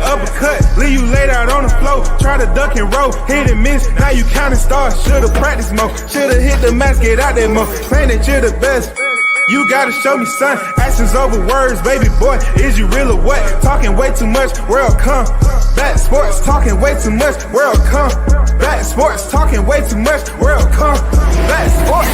uppercut, leave you laid out on the floor. Try to duck and roll, hit and miss, now you counting stars. Should've practiced more, should've hit the mask, get out there more. Claim that you're the best. You gotta show me, son. Actions over words, baby boy. Is you real or what? Talking way too much, world combat sports. Talking way too much, world combat sports. Talking way too much, world combat sports.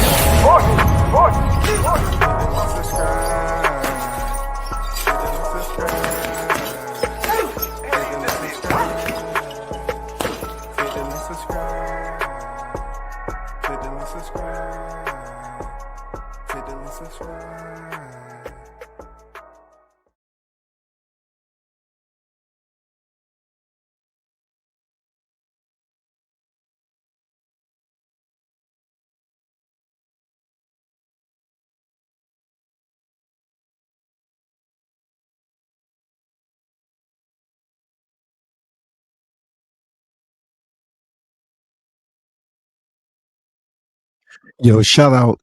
Yo, shout out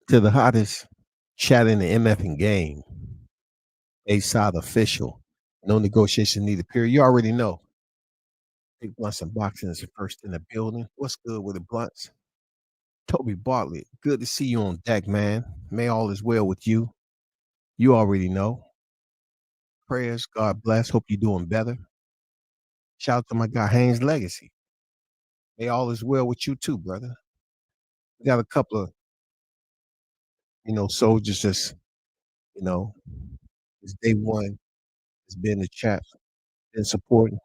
to the hottest chat in the MFing game. A-Side official. No negotiation needed, period. You already know. Big Blunts and Boxing is the first in the building. What's good with the Blunts? Toby Bartlett, good to see you on deck, man. May all is well with you. You already know. Prayers, God bless. Hope you're doing better. Shout out to my guy, Haynes Legacy. May all is well with you too, brother. We got a couple of, soldiers just, it's day one. It's been the chat, been supporting.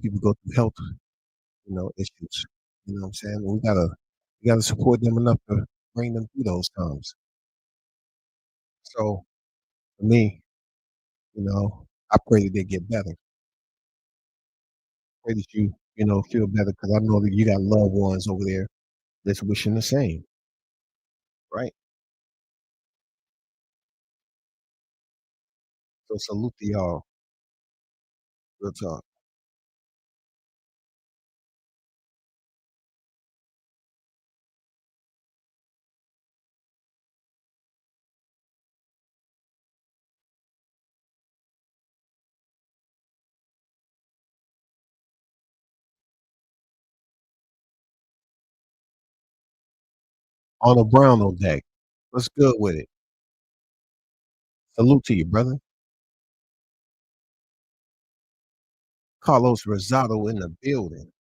People go through health, issues. You know what I'm saying? We gotta support them enough to bring them through those times. So for me, I pray that they get better. Pray that you, feel better, because I know that you got loved ones over there that's wishing the same. Right? So salute to y'all. Real talk. Arnold Brown on deck. What's good with it? Salute to you, brother. Carlos Rosado in the building.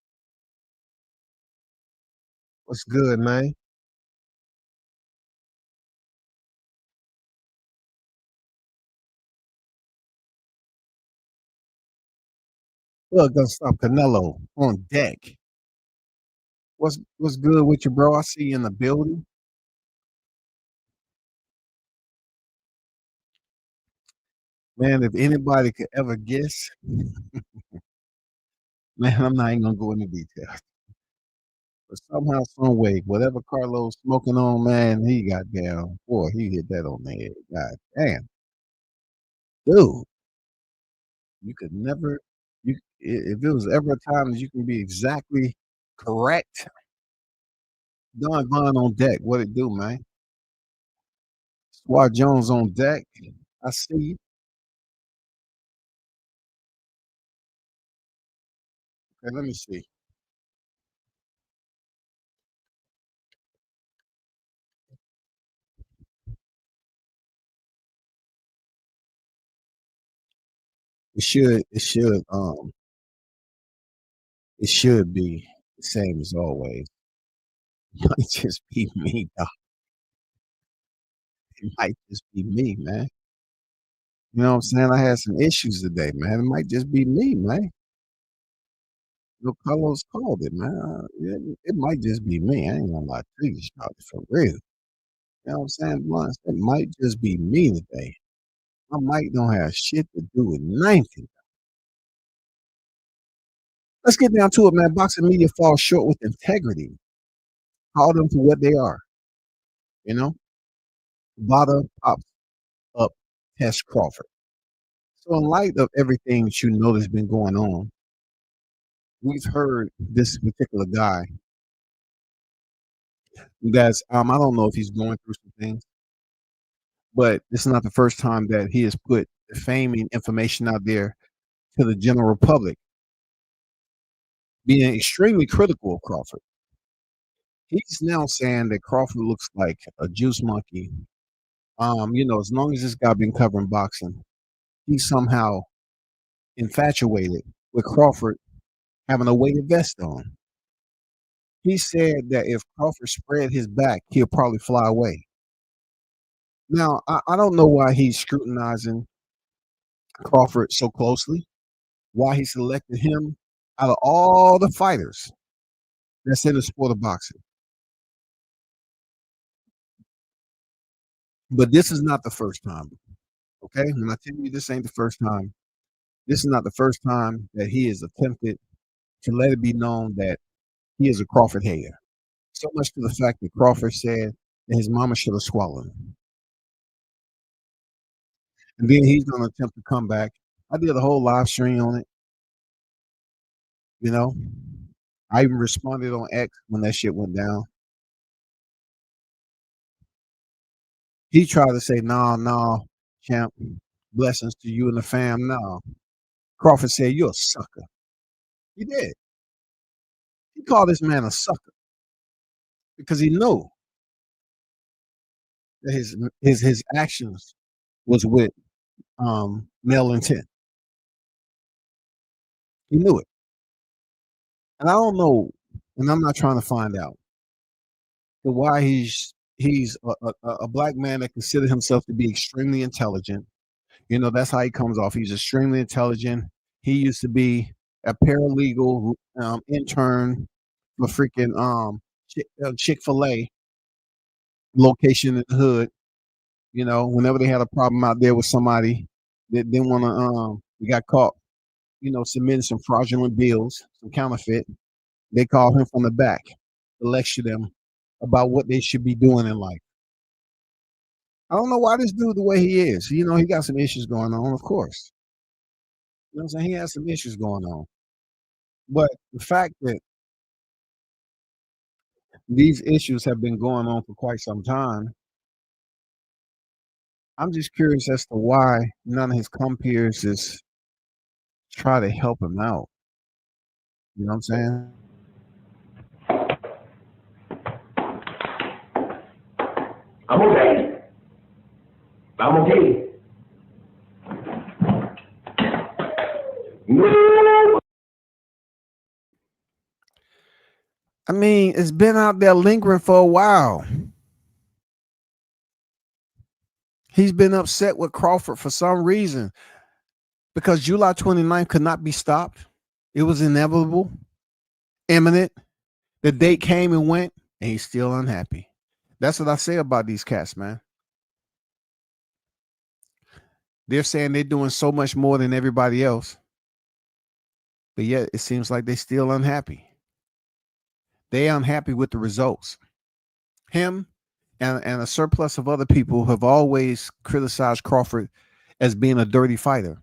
What's good, man? Look, gonna stop Canelo on deck. What's good with you, bro? I see you in the building. Man, if anybody could ever guess, man, I'm not even gonna go into details. But somehow, some way, whatever Carlos smoking on, man, he got down. Boy, he hit that on the head. God damn. Dude, you could never, if it was ever a time that you can be exactly correct, Don Vaughn on deck. What it do, man? Swat Jones on deck. I see you. Okay, let me see. It should be the same as always. It might just be me, dog. It might just be me, man. You know what I'm saying? I had some issues today, man. It might just be me, man. Carlos called it, man. It might just be me. I ain't gonna lie to you, Charlie, for real. You know what I'm saying? Blunt, it might just be me today. My mic don't have shit to do with nothing. Let's get down to it, man. Boxing media falls short with integrity. Call them for what they are. VADA pops up Test Crawford. So in light of everything that that's been going on, we've heard this particular guy that's I don't know if he's going through some things, but it's not the first time that he has put defaming information out there to the general public, being extremely critical of Crawford. He's now saying that Crawford looks like a juice monkey. As long as this guy been covering boxing, he's somehow infatuated with Crawford having a weighted vest on. He said that if Crawford spread his back, he'll probably fly away. Now, I don't know why he's scrutinizing Crawford so closely, why he selected him out of all the fighters that's in the sport of boxing. But this is not the first time. Okay? When I tell you this ain't the first time, this is not the first time that he has attempted to let it be known that he is a Crawford hater. So much to the fact that Crawford said that his mama should have swallowed him. And then he's going to attempt to come back. I did a whole live stream on it. I even responded on X when that shit went down. He tried to say, nah, champ, blessings to you and the fam. No. Crawford said, you're a sucker. He did. He called this man a sucker because he knew that his actions was with male intent. He knew it. And I don't know, and I'm not trying to find out why he's a black man that considers himself to be extremely intelligent. That's how he comes off. He's extremely intelligent. He used to be a paralegal intern for freaking Chick-fil-A location in the hood. Whenever they had a problem out there with somebody that didn't want to, they got caught, submitting some fraudulent bills, some counterfeit. They called him from the back to lecture them about what they should be doing in life. I don't know why this dude the way he is. He got some issues going on, of course. You know what I'm saying? He has some issues going on. But the fact that these issues have been going on for quite some time, I'm just curious as to why none of his compeers is try to help him out. You know what I'm saying? I'm okay. I'm okay. No. I mean, it's been out there lingering for a while. He's been upset with Crawford for some reason because July 29th could not be stopped. It was inevitable, imminent. The date came and went, and he's still unhappy. That's what I say about these cats, man. They're saying they're doing so much more than everybody else, but yet it seems like they're still unhappy. They're unhappy with the results. Him and a surplus of other people have always criticized Crawford as being a dirty fighter.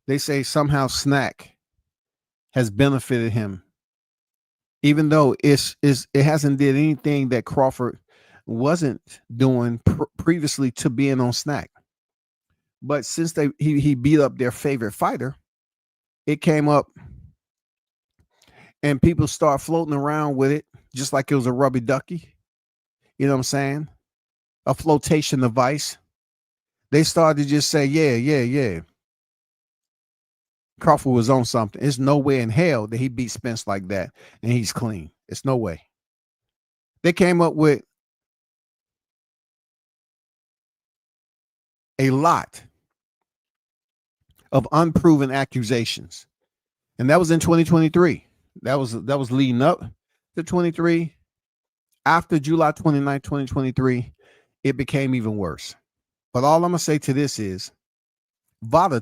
They say somehow Snack has benefited him, even though it hasn't did anything that Crawford wasn't doing previously to being on Snack. But since he beat up their favorite fighter, it came up and people start floating around with it just like it was a rubber ducky. You know what I'm saying? A flotation device. They started to just say, yeah. Crawford was on something. There's no way in hell that he beat Spence like that and he's clean. It's no way. They came up with a lot of unproven accusations. And that was in 2023. That was leading up to 23. After July 29, 2023, it became even worse. But all I'm going to say to this is VADA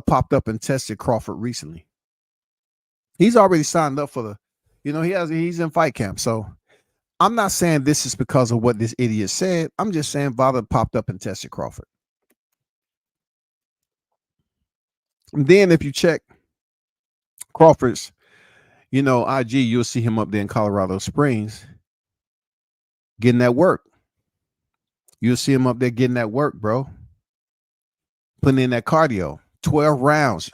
popped up and tested Crawford recently. He's already signed up for he's in fight camp. So I'm not saying this is because of what this idiot said. I'm just saying VADA popped up and tested Crawford. And then if you check Crawford's, IG, you'll see him up there in Colorado Springs getting that work. You'll see him up there getting that work, bro. Putting in that cardio. 12 rounds.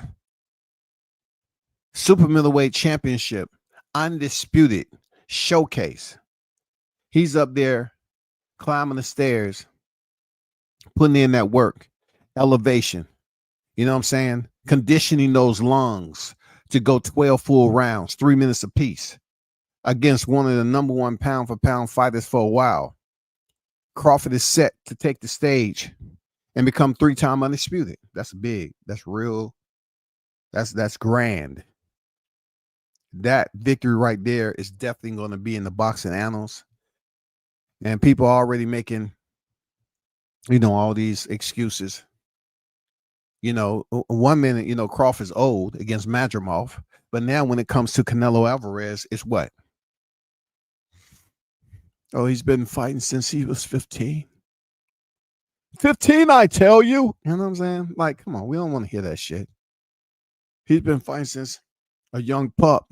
Super middleweight championship. Undisputed. Showcase. He's up there climbing the stairs, putting in that work. Elevation. You know what I'm saying? Conditioning those lungs to go 12 full rounds, 3 minutes apiece, against one of the number one pound for pound fighters for a while. Crawford is set to take the stage and become 3-time undisputed. That's big. That's real. That's grand. That victory right there is definitely going to be in the boxing annals. And people are already making, all these excuses. 1 minute, Crawford's old against Madrimov. But now when it comes to Canelo Alvarez, it's what? Oh, he's been fighting since he was 15. 15, I tell you. You know what I'm saying? Like, come on, we don't want to hear that shit. He's been fighting since a young pup.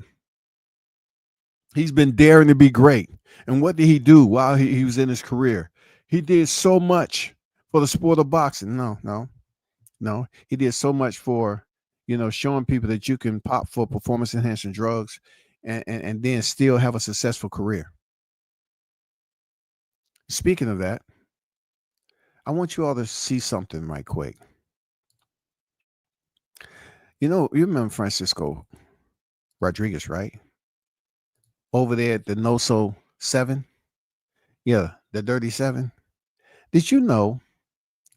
He's been daring to be great. And what did he do while he was in his career? He did so much for the sport of boxing. No. He did so much for, showing people that you can pop for performance-enhancing drugs and then still have a successful career. Speaking of that, I want you all to see something right quick. You remember Francisco Rodriguez, right? Over there at the NOSO 7. Yeah, the Dirty 7. Did you know,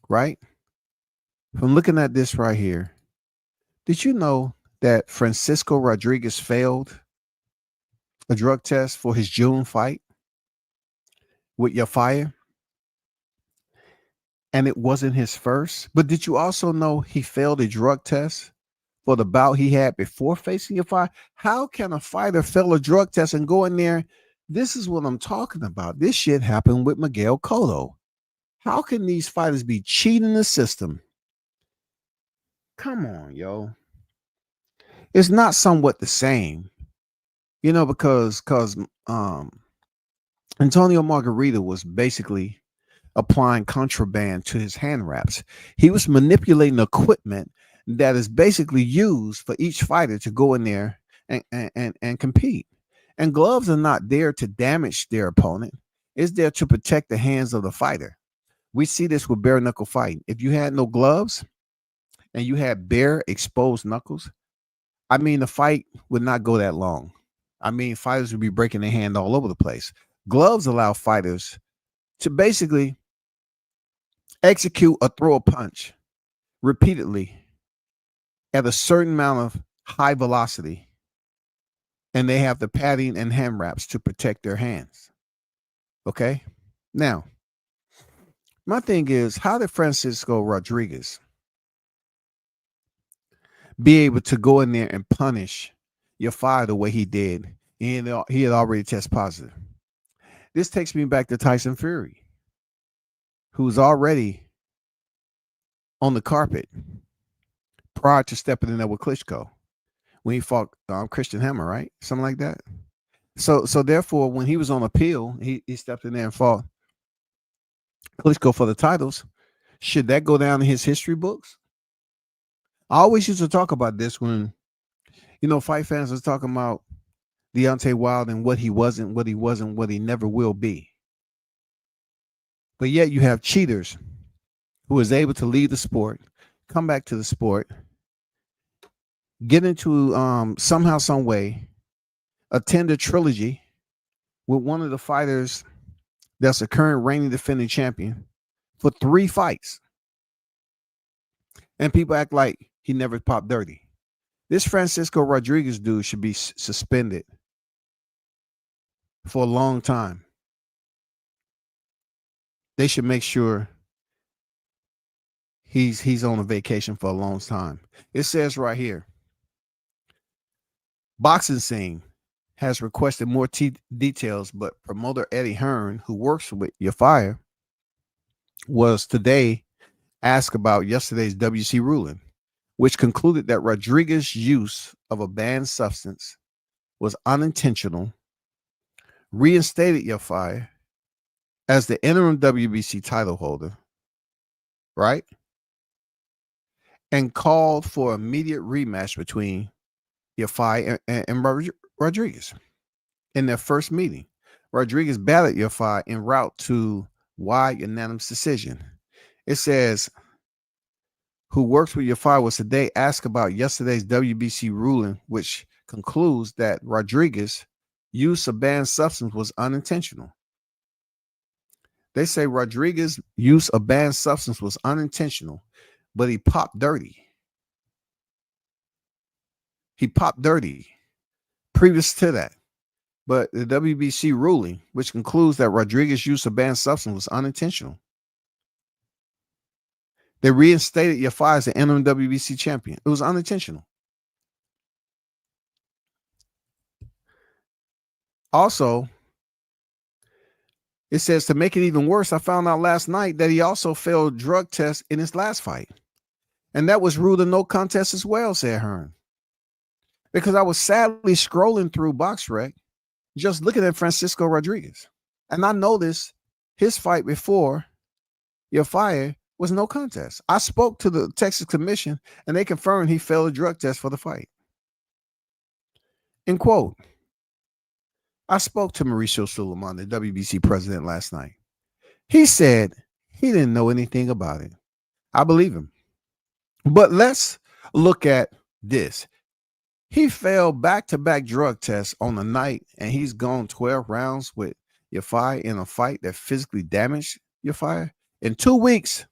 right? From looking at this right here, did you know that Francisco Rodriguez failed a drug test for his June fight with Yafaya? And it wasn't his first. But did you also know he failed a drug test for the bout he had before facing Yafaya? How can a fighter fail a drug test and go in there? This is what I'm talking about. This shit happened with Miguel Cotto. How can these fighters be cheating the system? Come on, yo. It's not somewhat the same, because Antonio Margarita was basically applying contraband to his hand wraps. He was manipulating equipment that is basically used for each fighter to go in there and compete. And gloves are not there to damage their opponent. It's there to protect the hands of the fighter. We see this with bare knuckle fighting. If you had no gloves and you had bare exposed knuckles, the fight would not go that long. Fighters would be breaking their hand all over the place. Gloves allow fighters to basically execute or throw a punch repeatedly at a certain amount of high velocity, and they have the padding and hand wraps to protect their hands. Okay? Now, my thing is, how did Francisco Rodriguez be able to go in there and punish Yafaya the way he did? He had already tested positive. This takes me back to Tyson Fury, who's already on the carpet prior to stepping in there with Klitschko when he fought Christian Hammer, right? Something like that. So therefore, when he was on appeal, he stepped in there and fought Klitschko for the titles. Should that go down in his history books? I always used to talk about this when, fight fans was talking about Deontay Wilder and what he wasn't, what he never will be. But yet you have cheaters who is able to leave the sport, come back to the sport, get into somehow, some way, attend a trilogy with one of the fighters that's a current reigning defending champion for 3 fights. And people act like he never popped dirty. This Francisco Rodriguez dude should be suspended for a long time. They should make sure he's on a vacation for a long time. It says right here, Boxing Scene has requested more details, but promoter Eddie Hearn, who works with Yafaya, was today asked about yesterday's WC ruling, which concluded that Rodriguez's use of a banned substance was unintentional, reinstated Yafaya as the interim WBC title holder, right? And called for immediate rematch between Yafai and Rodriguez in their first meeting. Rodriguez battled Yafai en route to wide unanimous decision. It says, who works with Yafai was today asked about yesterday's WBC ruling, which concludes that Rodriguez's use of banned substance was unintentional. They say Rodriguez's use of banned substance was unintentional, but he popped dirty. He popped dirty previous to that. But the WBC ruling, which concludes that Rodriguez's use of banned substance was unintentional. They reinstated Yafai as the interim WBC champion. It was unintentional. Also, it says to make it even worse, I found out last night that he also failed drug tests in his last fight. And that was ruled a no contest as well, said Hearn. Because I was sadly scrolling through BoxRec, just looking at Francisco Rodriguez. And I noticed his fight before Yafai was no contest. I spoke to the Texas Commission and they confirmed he failed a drug test for the fight. End quote. I spoke to Mauricio Suleiman, the WBC president, last night. He said he didn't know anything about it. I believe him. But let's look at this. He failed back-to-back drug tests on the night, and he's gone 12 rounds with Yafai in a fight that physically damaged Yafai. In 2 weeks,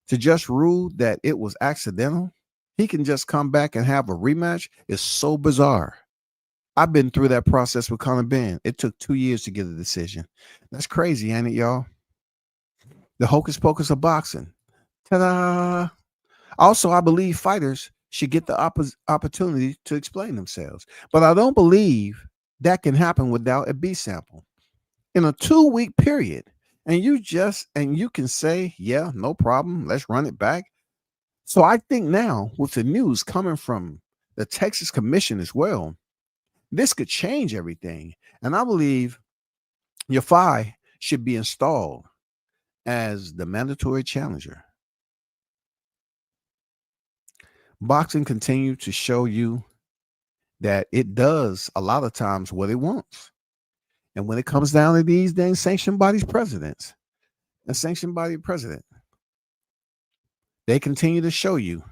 to just rule that it was accidental, he can just come back and have a rematch is so bizarre. I've been through that process with Conor Benn. It took 2 years to get a decision. That's crazy, ain't it, y'all? The hocus pocus of boxing. Ta-da! Also, I believe fighters should get the opportunity to explain themselves. But I don't believe that can happen without a B sample. In a 2-week period, and you can say, yeah, no problem, let's run it back. So I think now with the news coming from the Texas Commission as well, this could change everything. And I believe Yafai should be installed as the mandatory challenger. Boxing continues to show you that it does a lot of times what it wants. And when it comes down to these dang sanctioned bodies presidents, a sanctioned body president, they continue to show you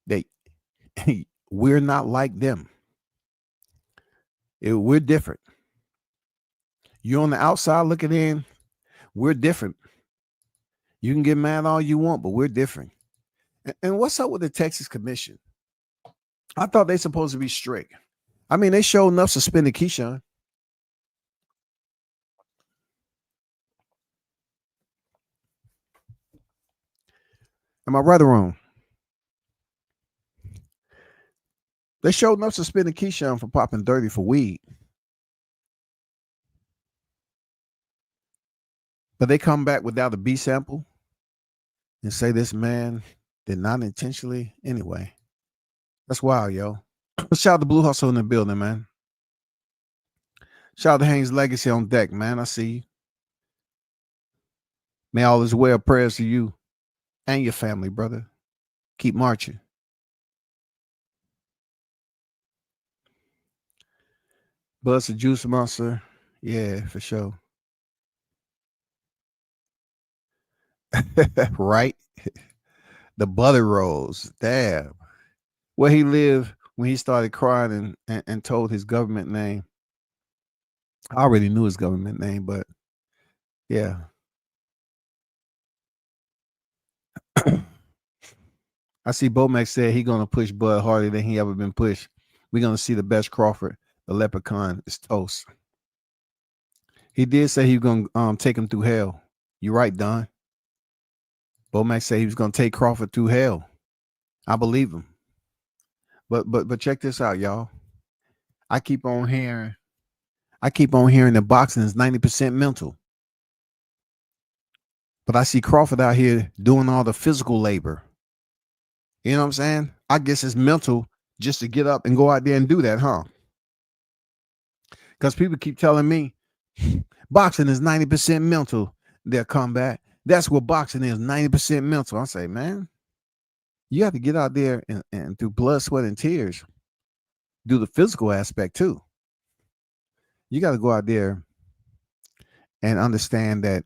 that we're not like them. We're different. You're on the outside looking in. We're different. You can get mad all you want, but we're different. And what's up with the Texas Commission? I thought they're supposed to be strict. I mean, they showed enough suspended Keyshawn. Am I right or wrong? They showed enough suspended Keyshawn for popping 30 for weed. But they come back without a B sample and say this man did not intentionally anyway. That's wild, yo. Shout out to Blue Hustle in the building, man. Shout out to Haynes Legacy on deck, man. I see you. May all is well. Prayers to you and your family, brother. Keep marching. Buzz the Juice Monster. Yeah, for sure. Right? The butter rolls. Damn. Where he lived when he started crying and told his government name. I already knew his government name, but yeah. I see Bomax said he's going to push Bud harder than he ever been pushed. We're going to see the best Crawford. The leprechaun is toast. He did say he was going to take him through hell. You're right, Don. Bomax said he was going to take Crawford through hell. I believe him. But check this out, y'all. I keep on hearing that boxing is 90% mental. But I see Crawford out here doing all the physical labor. You know what I'm saying? I guess it's mental just to get up and go out there and do that, huh? Because people keep telling me Boxing is 90% mental, their combat. That's what boxing is, 90% mental. I say, man, you have to get out there and through blood, sweat, and tears, do the physical aspect too. You got to go out there and understand that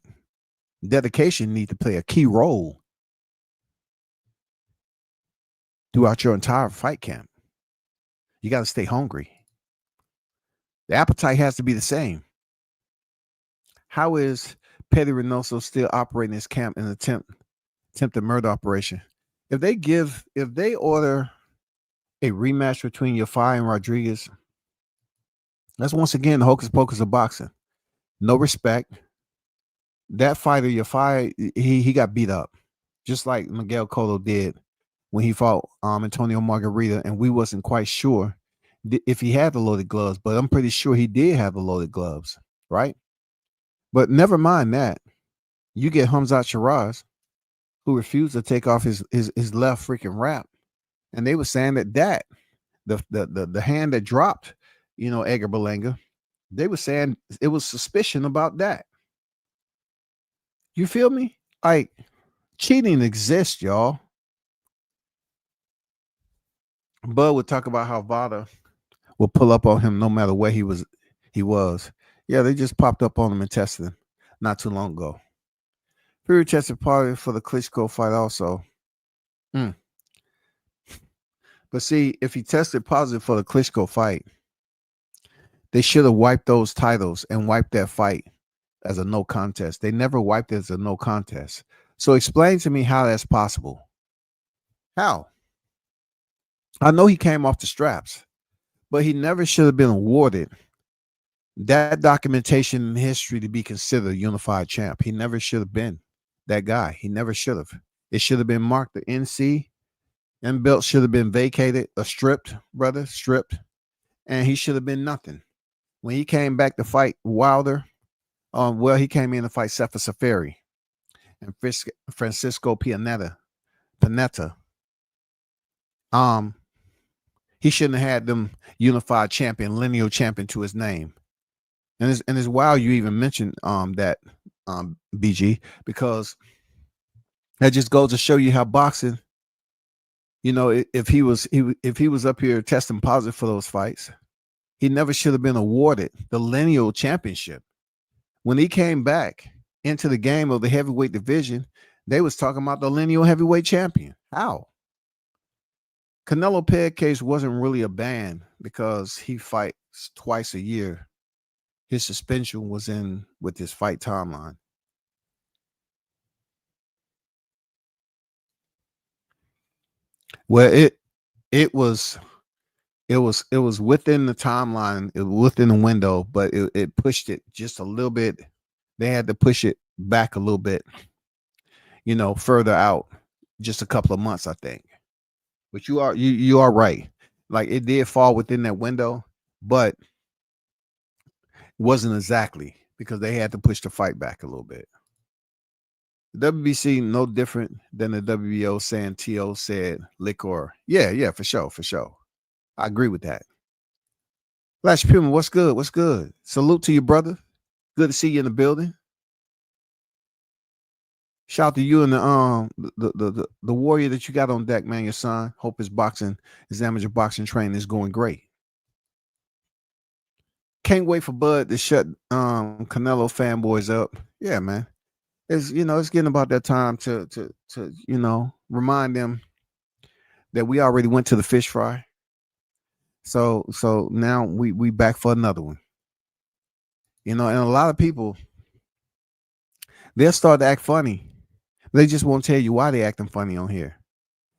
dedication needs to play a key role throughout your entire fight camp. You got to stay hungry. The appetite has to be the same. How is Petty Reynoso still operating his camp in an attempted murder operation? If they order a rematch between Yafai and Rodriguez, that's once again the hocus pocus of boxing. No respect. That fighter, Yafai, he got beat up, just like Miguel Cotto did when he fought Antonio Margarita, and we wasn't quite sure if he had the loaded gloves, but I'm pretty sure he did have the loaded gloves, right? But never mind that. You get Hamzat Shiraz, who refused to take off his left freaking wrap, and they were saying that the hand that dropped, Edgar Berlanga, they were saying it was suspicion about that. You feel me? Like, cheating exists, y'all. Bud would talk about how VADA will pull up on him no matter where he was. Yeah, they just popped up on him and tested him not too long ago. Fury tested positive for the Klitschko fight also. But see, if he tested positive for the Klitschko fight, they should have wiped those titles and wiped that fight as a no contest. They never wiped it as a no contest. So explain to me how that's possible. How? I know he came off the straps, but he never should have been awarded that documentation in history to be considered a unified champ. He never should have been that guy. He never should have. It should have been marked the NC, and belt should have been vacated or stripped, and he should have been nothing. When he came back to fight Wilder, he came in to fight Sefa Safari and Francisco Pineda. He shouldn't have had them unified champion, lineal champion to his name. And it's wild you even mentioned that BG, because that just goes to show you how boxing, if he was up here testing positive for those fights, he never should have been awarded the lineal championship. When he came back into the game of the heavyweight division, they was talking about the lineal heavyweight champion. How? Canelo Peg case wasn't really a ban because he fights twice a year. His suspension was in with his fight timeline. Well, it was within the timeline, it was within the window, but it pushed it just a little bit. They had to push it back a little bit, further out, just a couple of months, I think. But you are right. Like, it did fall within that window, but wasn't exactly, because they had to push the fight back a little bit. The WBC no different than the WBO saying T.O. said liquor. Yeah, for sure. I agree with that. Flash Puma, what's good? What's good? Salute to you, brother. Good to see you in the building. Shout out to you and the warrior that you got on deck, man. Your son. Hope his amateur boxing training is going great. Can't wait for Bud to shut Canelo fanboys up. Yeah, man. It's getting about that time to remind them that we already went to the fish fry. So now we back for another one. And a lot of people, they'll start to act funny. They just won't tell you why they acting funny on here.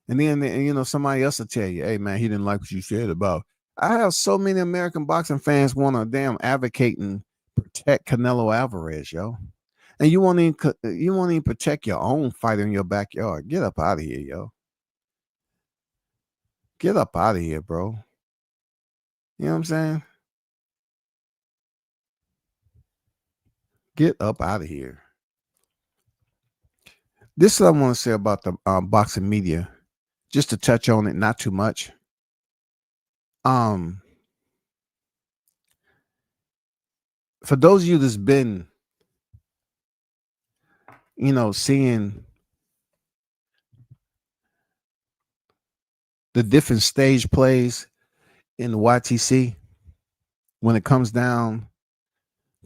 And then somebody else will tell you, hey man, he didn't like what you said about. I have so many American boxing fans want to damn advocate and protect Canelo Alvarez, yo. And you won't even protect your own fighter in your backyard. Get up out of here, yo. Get up out of here, bro. You know what I'm saying? Get up out of here. This is what I want to say about the boxing media, just to touch on it, not too much. for those of you that's been, seeing the different stage plays in the YTC when it comes down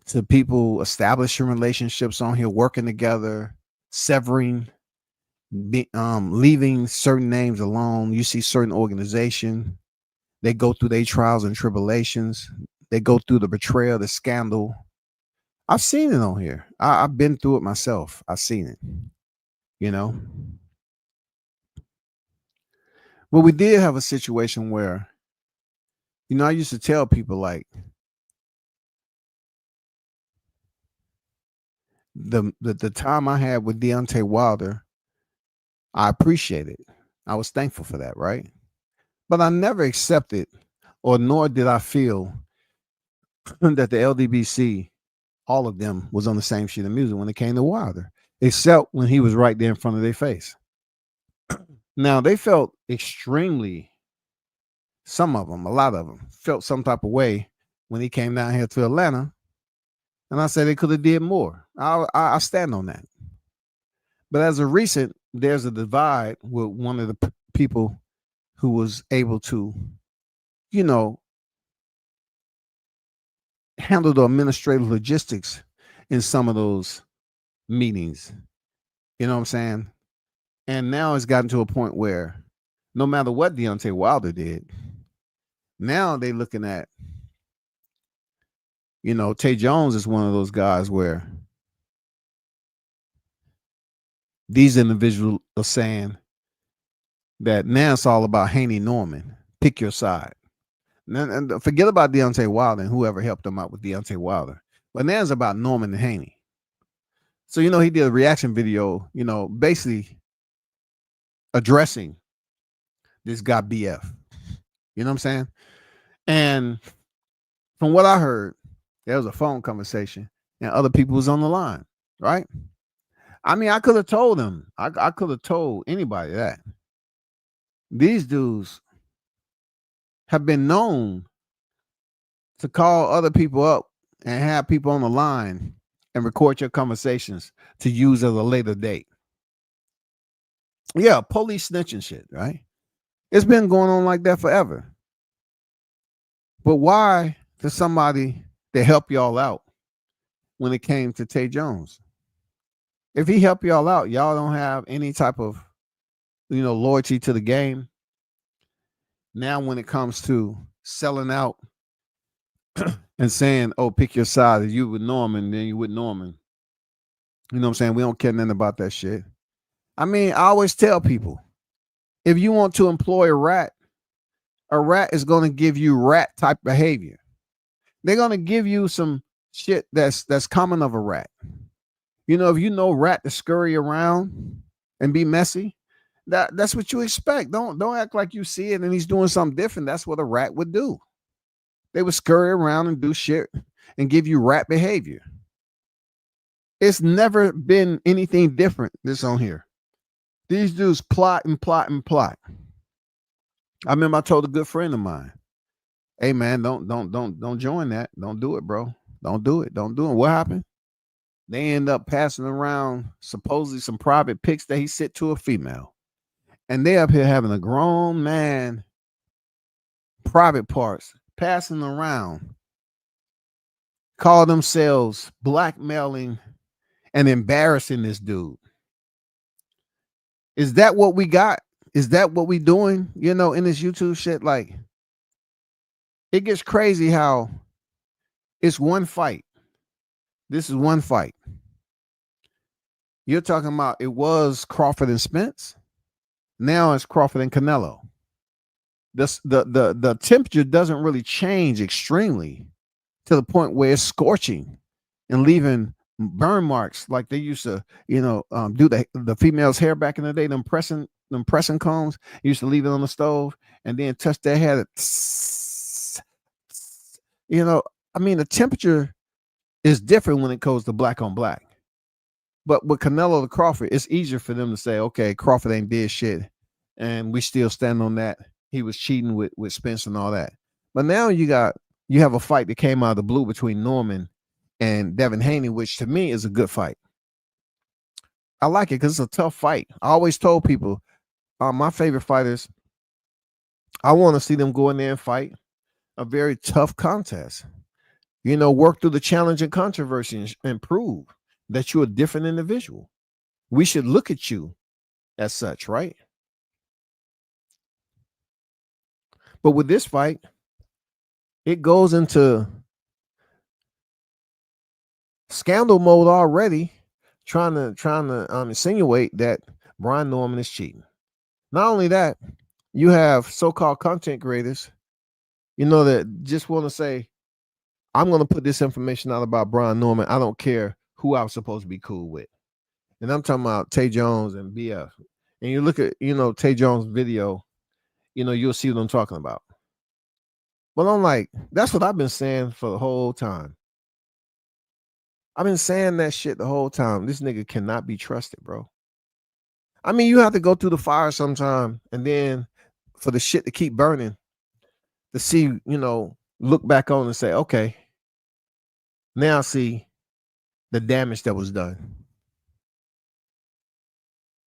to people establishing relationships on here, working together, severing, leaving certain names alone. You see certain organization, they go through their trials and tribulations. They go through the betrayal, the scandal. I've seen it on here. I've been through it myself. I've seen it, Well, we did have a situation where, I used to tell people like the time I had with Deontay Wilder, I appreciate it. I was thankful for that, right? But I never accepted, or nor did I feel that the LDBC, all of them, was on the same sheet of music when it came to Wilder, except when he was right there in front of their face. Now, they felt extremely, some of them, a lot of them, felt some type of way when he came down here to Atlanta. And I said they could have did more. I stand on that. But as of recent, there's a divide with one of the people who was able to, handle the administrative logistics in some of those meetings. You know what I'm saying? And now it's gotten to a point where no matter what Deontay Wilder did, now they looking at, Tay Jones is one of those guys where these individuals are saying that now it's all about Haney Norman. Pick your side. And forget about Deontay Wilder and whoever helped him out with Deontay Wilder. But now it's about Norman and Haney. So, he did a reaction video, basically addressing this guy BF. You know what I'm saying? And from what I heard, there was a phone conversation and other people was on the line, right? I mean, I could have told them. I could have told anybody that. These dudes have been known to call other people up and have people on the line and record your conversations to use at a later date. Yeah, police snitching shit, right? It's been going on like that forever. But why does somebody to help y'all out when it came to Tay Jones? If he helped y'all out, y'all don't have any type of, loyalty to the game. Now, when it comes to selling out and saying, oh, pick your side, if you with Norman, then you with Norman. You know what I'm saying? We don't care nothing about that shit. I mean, I always tell people, if you want to employ a rat is going to give you rat type behavior. They're going to give you some shit that's common of a rat. If you know rat to scurry around and be messy, that's what you expect. Don't act like you see it and he's doing something different. That's what a rat would do. They would scurry around and do shit and give you rat behavior. It's never been anything different this on here. These dudes plot and plot and plot. I remember I told a good friend of mine, hey man, don't join that. Don't do it, bro. Don't do it. Don't do it. What happened? They end up passing around supposedly some private pics that he sent to a female. And they up here having a grown man private parts passing around, call themselves blackmailing and embarrassing this dude. Is that what we got? Is that what we doing, in this YouTube shit? Like, it gets crazy how it's one fight. This is one fight. You're talking about it was Crawford and Spence. Now it's Crawford and Canelo. The temperature doesn't really change extremely to the point where it's scorching and leaving burn marks like they used to, do the female's hair back in the day. Them pressing combs, used to leave it on the stove and then touch their head. I mean, the temperature is different when it goes to black on black. But with Canelo to Crawford, it's easier for them to say, okay, Crawford ain't did shit, and we still stand on that. He was cheating with Spence and all that. But now you have a fight that came out of the blue between Norman and Devin Haney, which to me is a good fight. I like it because it's a tough fight. I always told people, my favorite fighters, I want to see them go in there and fight a very tough contest. Work through the challenge and controversy and prove that you're a different individual. We should look at you as such, right? But with this fight, it goes into scandal mode already, trying to insinuate that Brian Norman is cheating. Not only that, you have so-called content creators, that just want to say, I'm going to put this information out about Brian Norman. I don't care who I was supposed to be cool with. And I'm talking about Tay Jones and BF. And you look at, Tay Jones' video, you'll see what I'm talking about. But I'm like, that's what I've been saying for the whole time. I've been saying that shit the whole time. This nigga cannot be trusted, bro. I mean, you have to go through the fire sometime, and then for the shit to keep burning, to see, look back on and say, okay, now I see the damage that was done.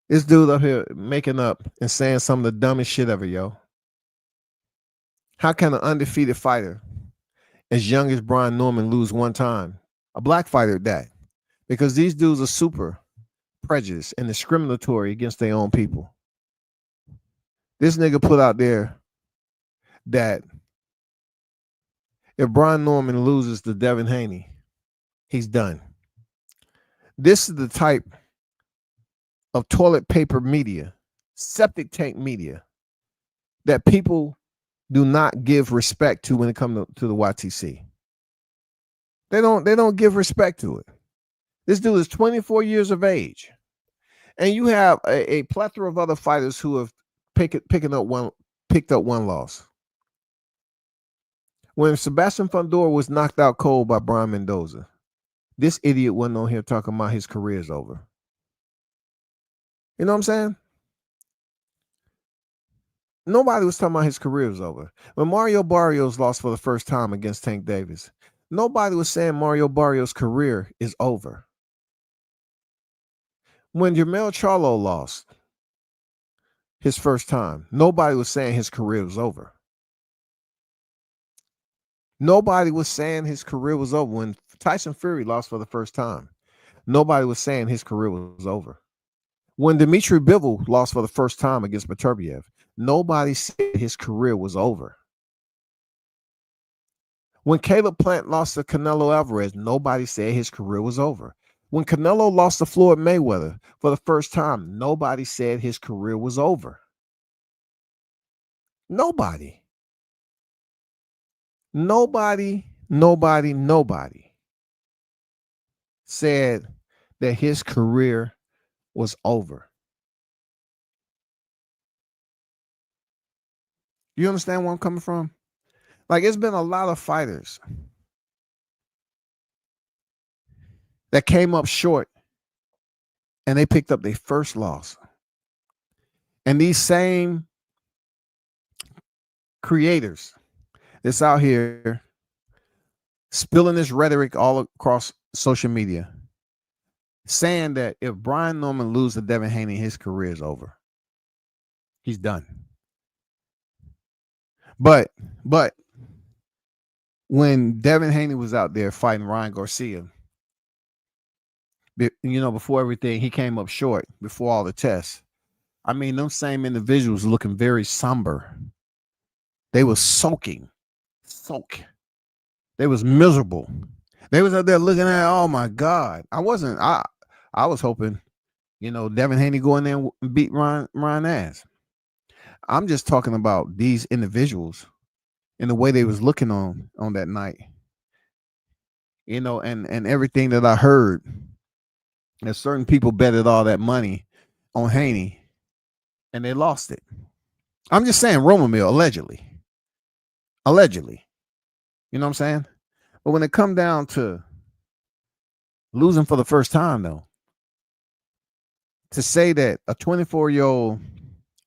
This dude up here making up and saying some of the dumbest shit ever, yo. How can an undefeated fighter as young as Brian Norman lose one time? A black fighter at that. Because these dudes are super prejudiced and discriminatory against their own people. This nigga put out there that if Brian Norman loses to Devin Haney, he's done. This is the type of toilet paper media, septic tank media, that people do not give respect to when it comes to the YTC. They don't give respect to it. This dude is 24 years of age. And you have a plethora of other fighters who have picked up one loss. When Sebastian Fundora was knocked out cold by Brian Mendoza, this idiot wasn't on here talking about his career is over. You know what I'm saying? Nobody was talking about his career was over. When Mario Barrios lost for the first time against Tank Davis, nobody was saying Mario Barrios' career is over. When Jermell Charlo lost his first time, nobody was saying his career was over. Nobody was saying his career was over. When Tyson Fury lost for the first time, nobody was saying his career was over. When Dmitry Bivol lost for the first time against Beterbiev, nobody said his career was over. When Caleb Plant lost to Canelo Alvarez, nobody said his career was over. When Canelo lost to Floyd Mayweather for the first time, nobody said his career was over. Nobody said that his career was over. You understand where I'm coming from? Like, it's been a lot of fighters that came up short and they picked up their first loss. And these same creators that's out here spilling this rhetoric all across social media, saying that if Brian Norman loses to Devin Haney, his career is over. He's done. But when Devin Haney was out there fighting Ryan Garcia, before everything, he came up short before all the tests. I mean, them same individuals looking very somber. They was soak. They was miserable. They was out there looking at, oh my God. I was hoping, Devin Haney go in there and beat Ryan ass. I'm just talking about these individuals and the way they was looking on that night. And everything that I heard, that certain people betted all that money on Haney and they lost it. I'm just saying, rumor mill, allegedly. You know what I'm saying? But when it come down to losing for the first time, though, to say that a 24-year-old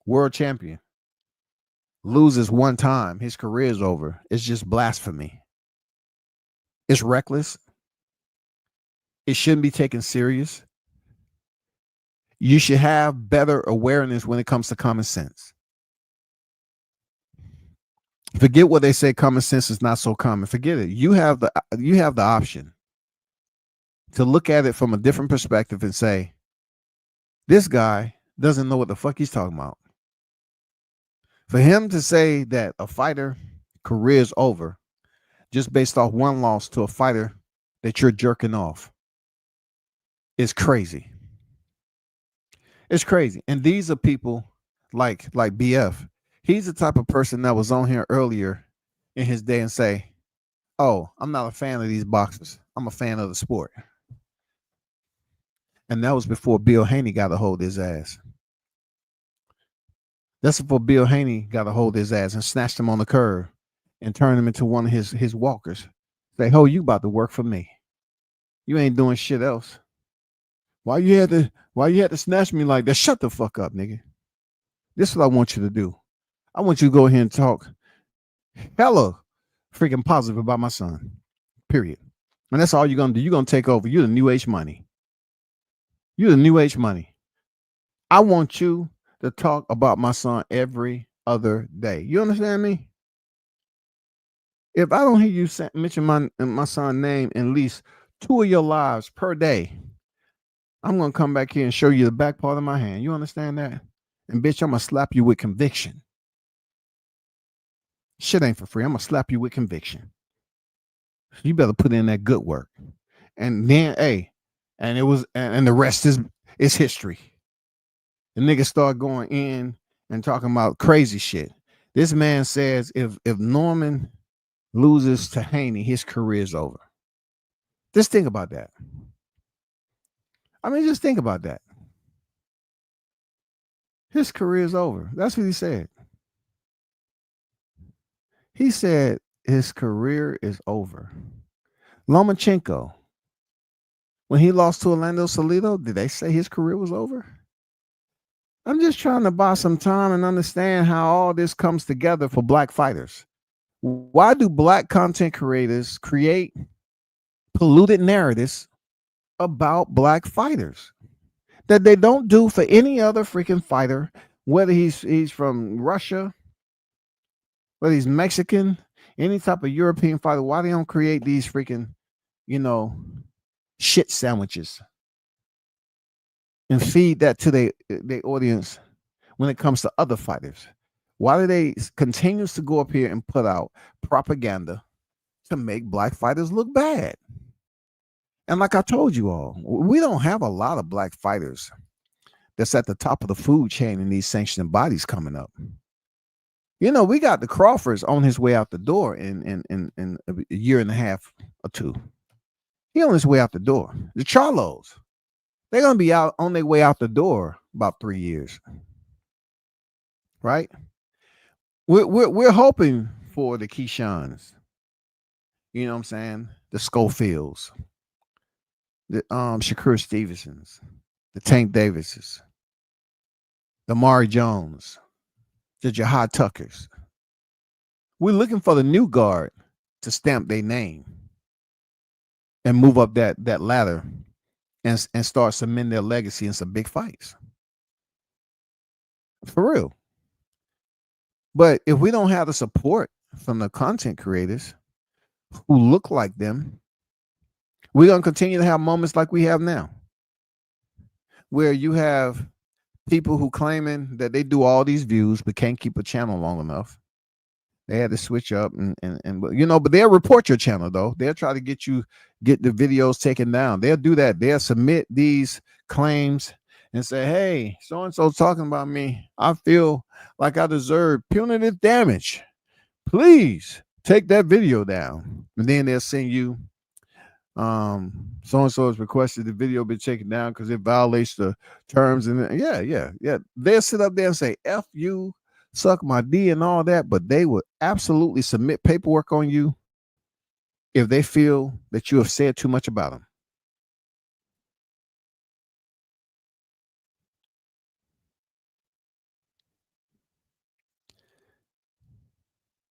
world champion loses one time, his career is over, it's just blasphemy. It's reckless. It shouldn't be taken serious. You should have better awareness when it comes to common sense. Forget what they say. Common sense is not so common. Forget it. You have the option to look at it from a different perspective and say, this guy doesn't know what the fuck he's talking about. For him to say that a fighter career is over just based off one loss to a fighter that you're jerking off is crazy. It's crazy. And these are people like BF. He's the type of person that was on here earlier in his day and say, oh, I'm not a fan of these boxers. I'm a fan of the sport. And that was before Bill Haney got a hold of his ass. That's before Bill Haney got a hold of his ass and snatched him on the curb and turned him into one of his walkers. Say, oh, you about to work for me. You ain't doing shit else. Why you had to snatch me like that? Shut the fuck up, nigga. This is what I want you to do. I want you to go ahead and talk hella freaking positive about my son. Period. And that's all you're gonna do. You're gonna take over. You're the new age money. You're the new age money. I want you to talk about my son every other day. You understand me? If I don't hear you mention my son's name in at least 2 of your lives per day, I'm going to come back here and show you the back part of my hand. You understand that? And bitch, I'm going to slap you with conviction. Shit ain't for free. I'm going to slap you with conviction. You better put in that good work. And then, hey, and the rest is history. The niggas start going in and talking about crazy shit. This man says if Norman loses to Haney, his career is over. Just think about that. I mean, just think about that. His career is over. That's what he said. He said his career is over. Lomachenko, when he lost to Orlando Salido, did they say his career was over? I'm just trying to buy some time and understand how all this comes together for black fighters. Why do black content creators create polluted narratives about black fighters that they don't do for any other freaking fighter, whether he's from Russia, whether he's Mexican, any type of European fighter? Why they don't create these freaking, shit sandwiches and feed that to their audience when it comes to other fighters? Why do they continue to go up here and put out propaganda to make black fighters look bad? And like I told you all, we don't have a lot of black fighters that's at the top of the food chain in these sanctioned bodies coming up. We got the Crawfords on his way out the door in a year and a half or two. He on his way out the door. The Charlos, they're going to be out on their way out the door about 3 years. Right? We're hoping for the Keishans. You know what I'm saying? The Schofields. The Shakur Stevensons, the Tank Davises, the Mari Jones, the Jihad Tuckers. We're looking for the new guard to stamp their name and move up that ladder and start cementing their legacy in some big fights. For real. But if we don't have the support from the content creators who look like them, we're going to continue to have moments like we have now, where you have people who claiming that they do all these views but can't keep a channel long enough. They had to switch up but they'll report your channel though. They'll try to get the videos taken down. They'll do that. They'll submit these claims and say, hey, so-and-so talking about me. I feel like I deserve punitive damage. Please take that video down. And then they'll send you so-and-so has requested the video be taken down because it violates the terms. And yeah. They'll sit up there and say, F you, suck my D and all that, but they would absolutely submit paperwork on you if they feel that you have said too much about them.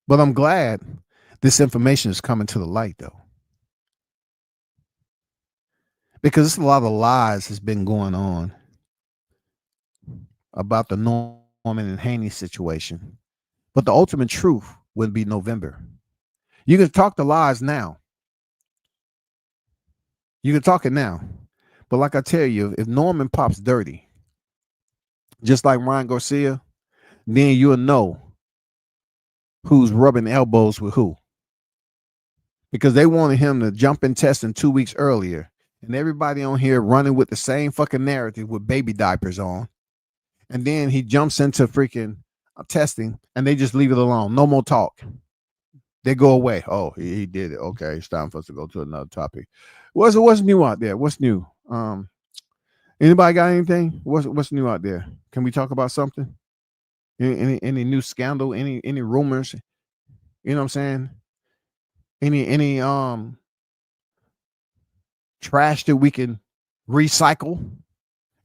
But I'm glad this information is coming to the light, though. because it's a lot of lies has been going on about the Norman and Haney situation. But the ultimate truth would be November. You can talk the lies now. You can talk it now. But like I tell you, if Norman pops dirty, just like Ryan Garcia, then you'll know who's rubbing elbows with who. Because they wanted him to jump in testing 2 weeks earlier. And everybody on here running with the same fucking narrative with baby diapers on. And then he jumps into freaking testing and they just leave it alone. No more talk. They go away. Oh, he did it. Okay, it's time for us to go to another topic. What's new out there? What's new? Anybody got anything? What's new out there? Can we talk about something? Any new scandal? Any rumors? You know what I'm saying? Any trash that we can recycle?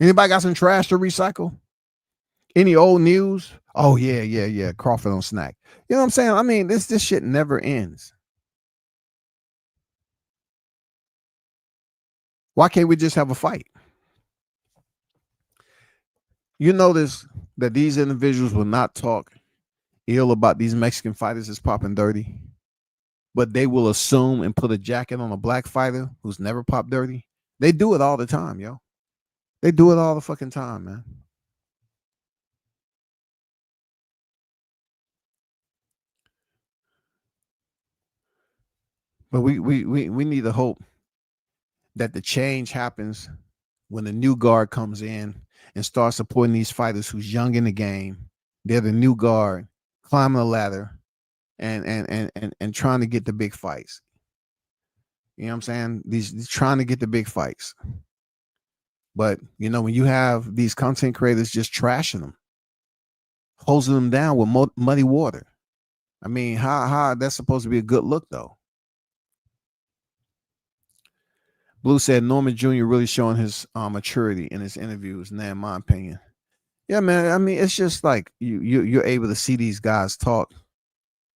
Anybody got some trash to recycle? Any old news? Oh yeah. Crawford on snack. You know what I'm saying? I mean, this shit never ends. Why can't we just have a fight? You notice that these individuals will not talk ill about these Mexican fighters that's popping dirty, but they will assume and put a jacket on a black fighter who's never popped dirty. They do it all the time, yo. They do it all the fucking time, man. But we need to hope that the change happens when the new guard comes in and starts supporting these fighters who's young in the game. They're the new guard, climbing the ladder, and trying to get the big fights. You know what I'm saying? These trying to get the big fights. But you know, when you have these content creators just trashing them, hosing them down with muddy water, I mean, how that's supposed to be a good look though? Blue said Norman Jr. really showing his maturity in his interviews, and in my opinion. Yeah, man. I mean, it's just like you're able to see these guys talk,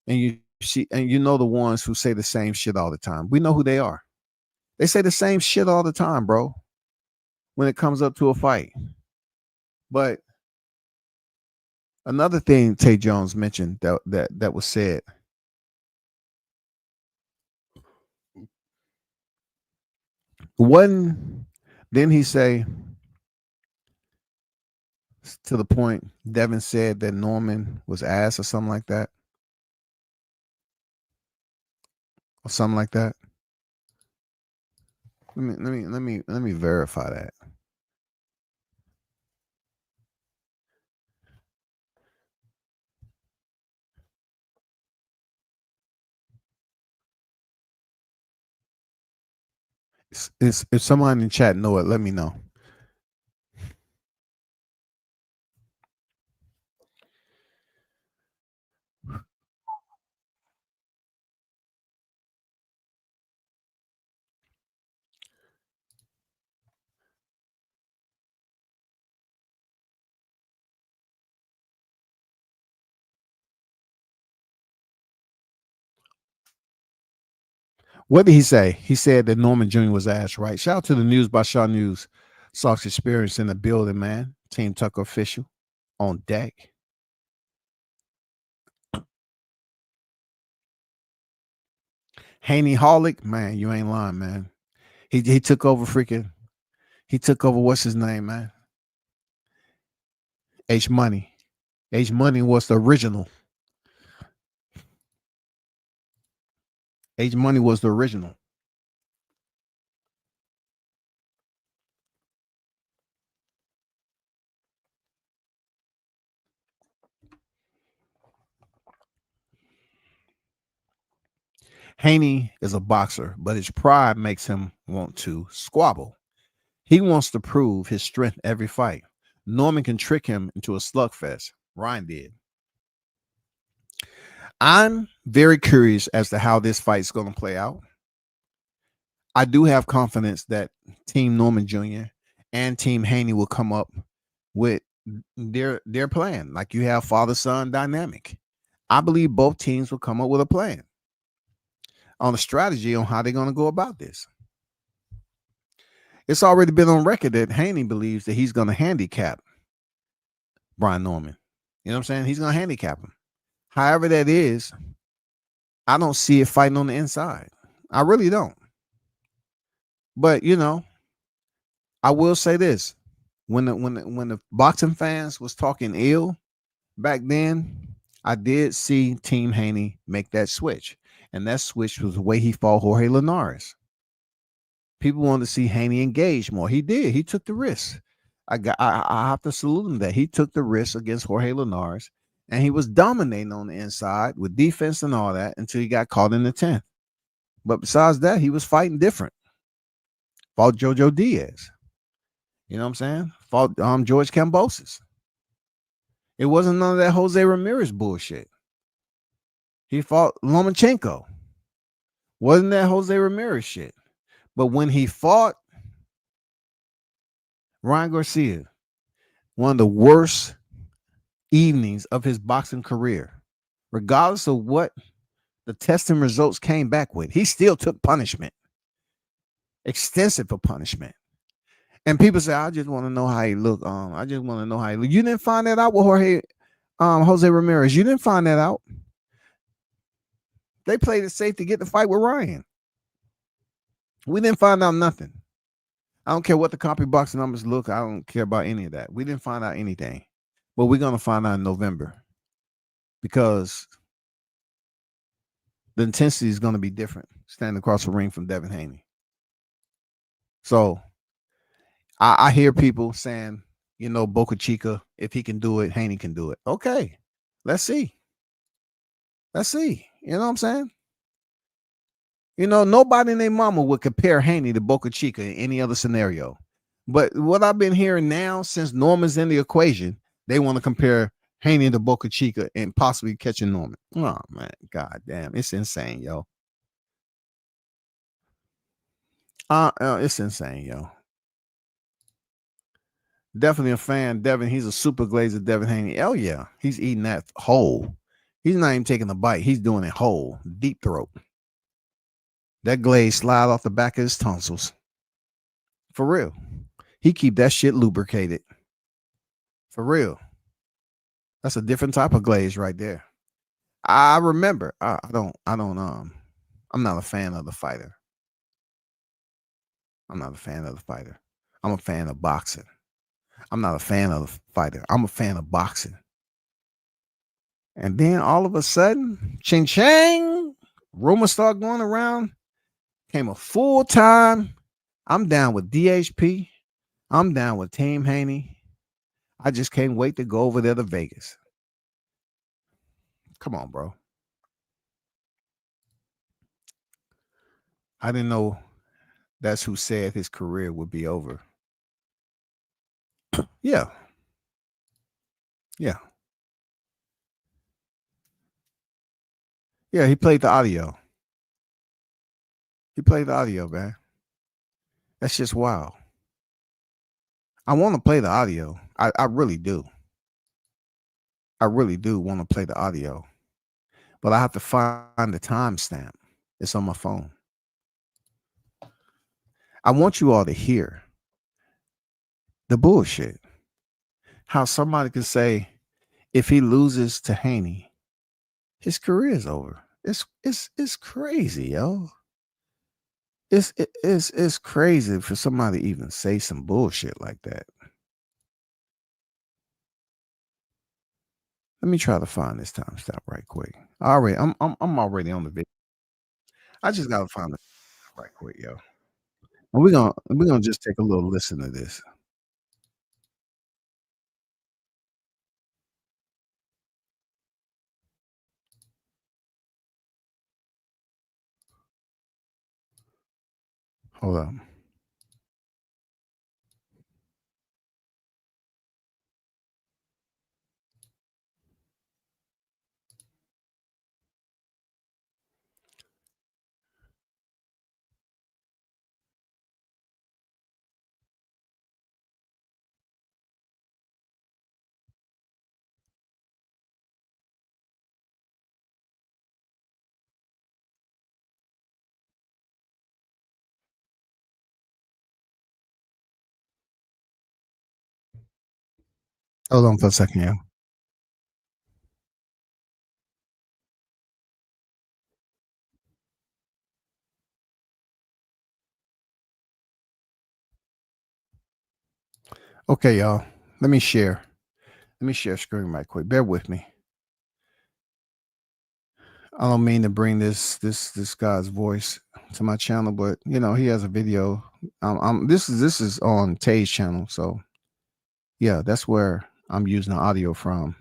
and you know the ones who say the same shit all the time. We know who they are. They say the same shit all the time, bro. When it comes up to a fight. But another thing Tay Jones mentioned that was said. Didn't he say to the point Devin said that Norman was ass or something like that? Or something like that. Let me verify that. If someone in chat know it, let me know. What did he say? He said that Norman Jr. was ass, right? Shout out to the News by Shaw News. Sox experience in the building, man. Team Tucker official on deck. Haney Holick, man, you ain't lying, man. He took over freaking. He took over. What's his name, man? H Money. H Money was the original. H Money was the original. Haney is a boxer, but his pride makes him want to squabble. He wants to prove his strength every fight. Norman can trick him into a slugfest. Ryan did. I'm very curious as to how this fight's going to play out. I do have confidence that Team Norman Jr. and Team Haney will come up with their plan. Like you have father-son dynamic. I believe both teams will come up with a plan on a strategy on how they're going to go about this. It's already been on record that Haney believes that he's going to handicap Brian Norman. You know what I'm saying? He's going to handicap him. However that is, I don't see it fighting on the inside. I really don't. But, I will say this. When the boxing fans was talking ill back then, I did see Team Haney make that switch. And that switch was the way he fought Jorge Linares. People wanted to see Haney engage more. He did. He took the risk. I have to salute him that he took the risk against Jorge Linares, and he was dominating on the inside with defense and all that until he got caught in the 10th. But besides that, he was fighting different. Fought Jojo Diaz. You know what I'm saying? Fought George Kambosos. It wasn't none of that Jose Ramirez bullshit. He fought Lomachenko. Wasn't that Jose Ramirez shit. But when he fought Ryan Garcia, one of the worst evenings of his boxing career, regardless of what the testing results came back with, he still took punishment. Extensive for punishment. And people say, I just want to know how he look. I just want to know how he look. You didn't find that out with Jose Ramirez. You didn't find that out. They played it safe to get the fight with Ryan. We didn't find out nothing. I don't care what the copy box numbers look. I don't care about any of that. We didn't find out anything. But we're going to find out in November because the intensity is going to be different standing across the ring from Devin Haney. So I hear people saying, Boca Chica, if he can do it, Haney can do it. Okay, let's see. Let's see. You know what I'm saying? Nobody in their mama would compare Haney to Boca Chica in any other scenario. But what I've been hearing now, since Norman's in the equation, they want to compare Haney to Boca Chica and possibly catching Norman. Oh, man. God damn. It's insane, yo. It's insane, yo. Definitely a fan. Devin, he's a super glazer, Devin Haney. Oh, yeah. He's eating that whole. He's not even taking a bite. He's doing it whole. Deep throat. That glaze slide off the back of his tonsils. For real. He keep that shit lubricated. For real. That's a different type of glaze right there. I remember. I'm not a fan of the fighter. I'm not a fan of the fighter. I'm a fan of boxing. I'm not a fan of the fighter. I'm a fan of boxing. And then all of a sudden, ching chang, rumors start going around. Came a full time. I'm down with DHP. I'm down with Team Haney. I just can't wait to go over there to Vegas. Come on, bro. I didn't know that's who said his career would be over. Yeah. Yeah. Yeah, he played the audio. He played the audio, man. That's just wild. I want to play the audio. I really do. I really do want to play the audio. But I have to find the timestamp. It's on my phone. I want you all to hear the bullshit. How somebody can say, if he loses to Haney, his career is over. It's crazy, yo. It's crazy for somebody to even say some bullshit like that. Let me try to find this timestamp right quick. I'm already on the video. I just gotta find it right quick, yo. And we're gonna just take a little listen to this. Hold on. Hold on for a second, yeah. Okay, y'all. Let me share screen right quick. Bear with me. I don't mean to bring this guy's voice to my channel, but you know he has a video. This is on Tay's channel, so yeah, that's where I'm using the audio from.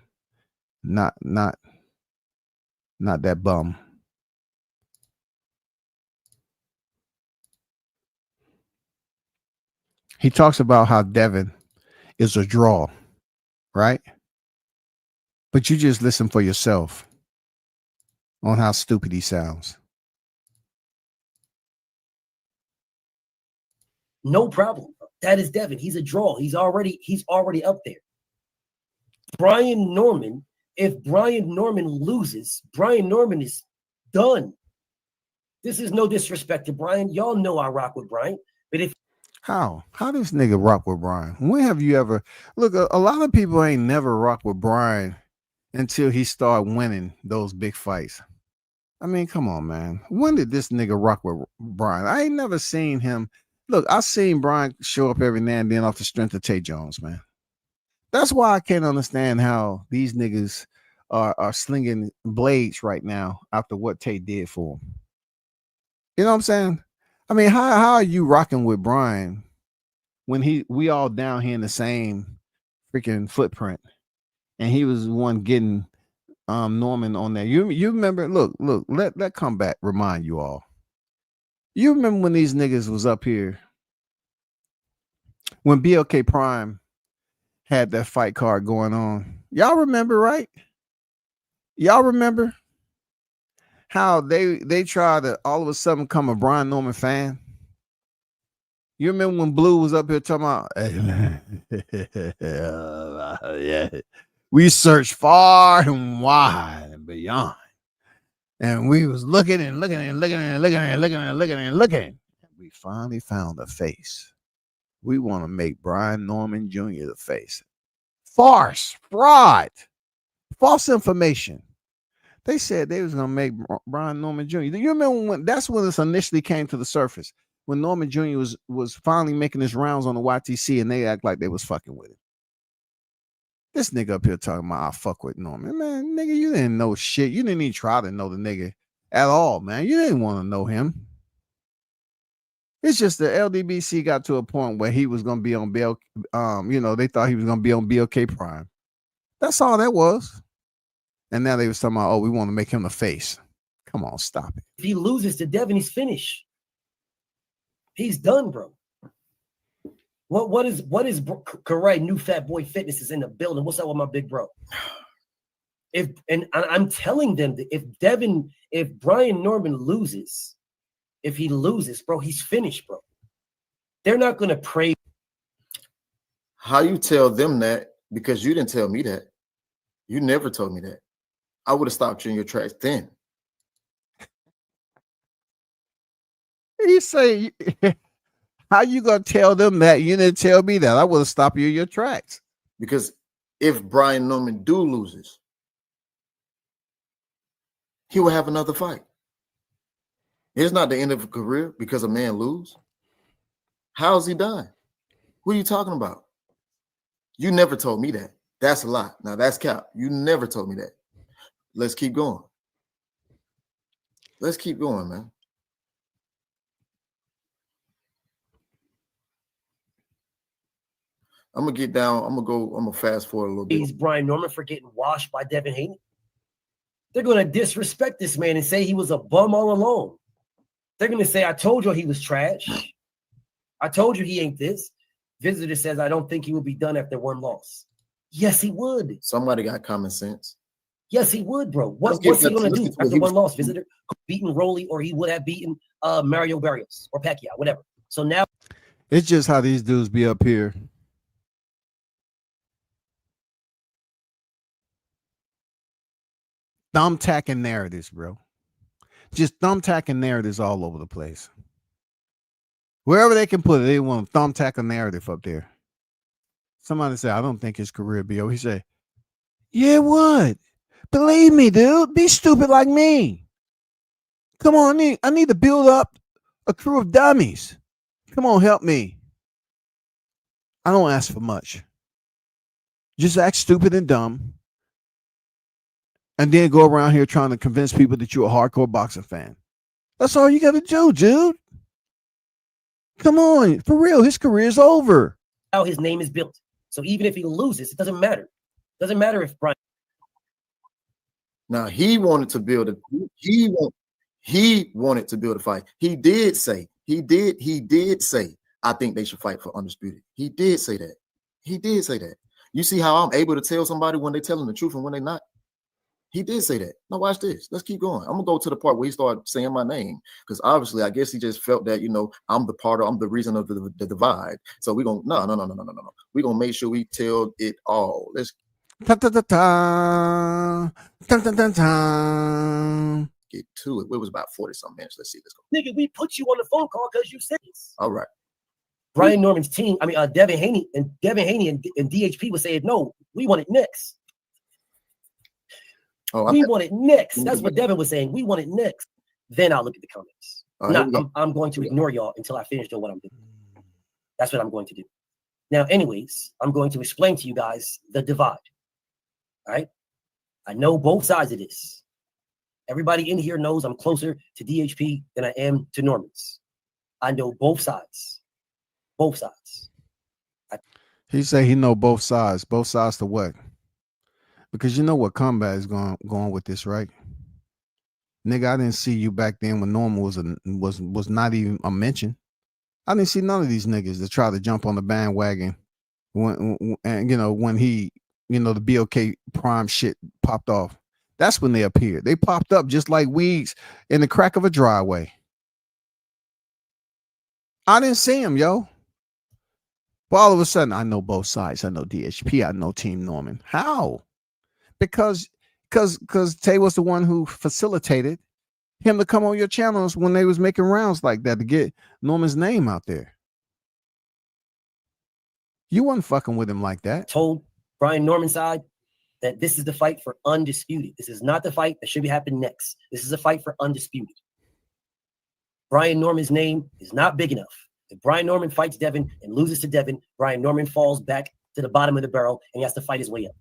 Not that bum. He talks about how Devin is a draw, right? But you just listen for yourself on how stupid he sounds. No problem. That is Devin. He's a draw. He's already up there. Brian Norman, if Brian Norman loses, Brian Norman is done. This is no disrespect to Brian. Y'all know I rock with Brian. But if how does nigga rock with Brian? When have you ever look? A lot of people ain't never rock with Brian until he started winning those big fights. I mean, come on, man. When did this nigga rock with Brian? I ain't never seen him. Look, I seen Brian show up every now and then off the strength of Tay Jones, man. That's why I can't understand how these niggas are slinging blades right now after what Tay did for him. You know what I'm saying? I mean, how are you rocking with Brian when we all down here in the same freaking footprint, and he was the one getting Norman on there? You remember? Look, let Combat remind you all. You remember when these niggas was up here when BLK Prime had that fight card going on? Y'all remember, right? Y'all remember how they tried to all of a sudden become a Brian Norman fan? You remember when Blue was up here talking about, yeah, we searched far and wide and beyond, and we was looking and looking and looking and looking and looking and looking and looking. We finally found a face. We want to make Brian Norman Jr. the face. Farce, fraud, false information. They said they was gonna make Brian Norman Jr. Do you remember when that's when this initially came to the surface? When Norman Jr. was finally making his rounds on the YTC, and they act like they was fucking with it. This nigga up here talking about I fuck with Norman. Man, nigga, you didn't know shit. You didn't even try to know the nigga at all, man. You didn't want to know him. It's just the LDBC got to a point where he was gonna be on Bill. You know, they thought he was gonna be on BLK Prime. That's all that was. And now they was talking about, oh, we want to make him the face. Come on, stop it. If he loses to Devin, he's finished. He's done, bro. What is correct? New Fat Boy Fitness is in the building. What's up with my big bro? I'm telling them that if Brian Norman loses, if he loses, bro, he's finished, bro. They're not gonna pray. How you tell them that? Because you didn't tell me that. You never told me that. I would have stopped you in your tracks then. You say, how you gonna tell them that? You didn't tell me that. I would have stopped you in your tracks. Because if Brian Norman loses, he will have another fight. It's not the end of a career because a man lose. How's he done? What are you talking about? You never told me that. That's a lie. Now that's cap. You never told me that. Let's keep going. Let's keep going, man. I'm gonna get down. I'm gonna fast forward a little bit. He's Brian Norman for getting washed by Devin Haney. They're gonna disrespect this man and say he was a bum all along. They're gonna say, I told you he was trash. I told you he ain't this. Visitor says, I don't think he would be done after one loss. Yes, he would. Somebody got common sense. Yes, he would, bro. What's he going to do after one loss? Visitor beaten Rolly, or he would have beaten Mario Barrios or Pacquiao, whatever. So now it's just how these dudes be up here. Thumbtacking narratives, bro. Just thumbtacking narratives all over the place. Wherever they can put it, they want to thumbtack a narrative up there. Somebody said, I don't think his career be over. He said, yeah, what? Believe me, dude. Be stupid like me. Come on, I need to build up a crew of dummies. Come on, help me. I don't ask for much. Just act stupid and dumb. And then go around here trying to convince people that you're a hardcore boxing fan. That's all you got to do, dude. Come on. For real, his career is over. How his name is built. So even if he loses, it doesn't matter. It doesn't matter if Brian. Now he wanted to build a he wanted to build a fight. He did say, I think they should fight for undisputed. He did say that. He did say that. You see how I'm able to tell somebody when they're telling the truth and when they're not? He did say that. Now watch this. Let's keep going. I'm gonna go to the part where he started saying my name because obviously, I guess he just felt that I'm the reason of the divide. So we're gonna no. We're gonna make sure we tell it all. Let's get to it. It was about 40-some minutes. Let's see. Let's go. Nigga, we put you on the phone call because you said this. All right. Brian Norman's team, Devin Haney and DHP was saying, no, we want it next. We want it next. That's what Devin was saying. We want it next. Then I'll look at the comments. I'm going to ignore y'all until I finish doing what I'm doing. That's what I'm going to do. Now, anyways, I'm going to explain to you guys the divide. All right? I know both sides of this. Everybody in here knows I'm closer to DHP than I am to Norman's. I know both sides. Both sides. He said he know both sides. Both sides to what? Because you know what combat is going with this, right? Nigga, I didn't see you back then when Norman was not even a mention. I didn't see none of these niggas that try to jump on the bandwagon when he, the BOK prime shit popped off. That's when they appeared. They popped up just like weeds in the crack of a driveway. I didn't see him, yo. But all of a sudden, I know both sides. I know DHP. I know Team Norman. How? Because Tay was the one who facilitated him to come on your channels when they was making rounds like that to get Norman's name out there. You wasn't fucking with him like that. Told Brian Norman's side that this is the fight for undisputed. This is not the fight that should be happening next. This is a fight for undisputed. Brian Norman's name is not big enough. If Brian Norman fights Devin and loses to Devin, Brian Norman falls back to the bottom of the barrel and he has to fight his way up.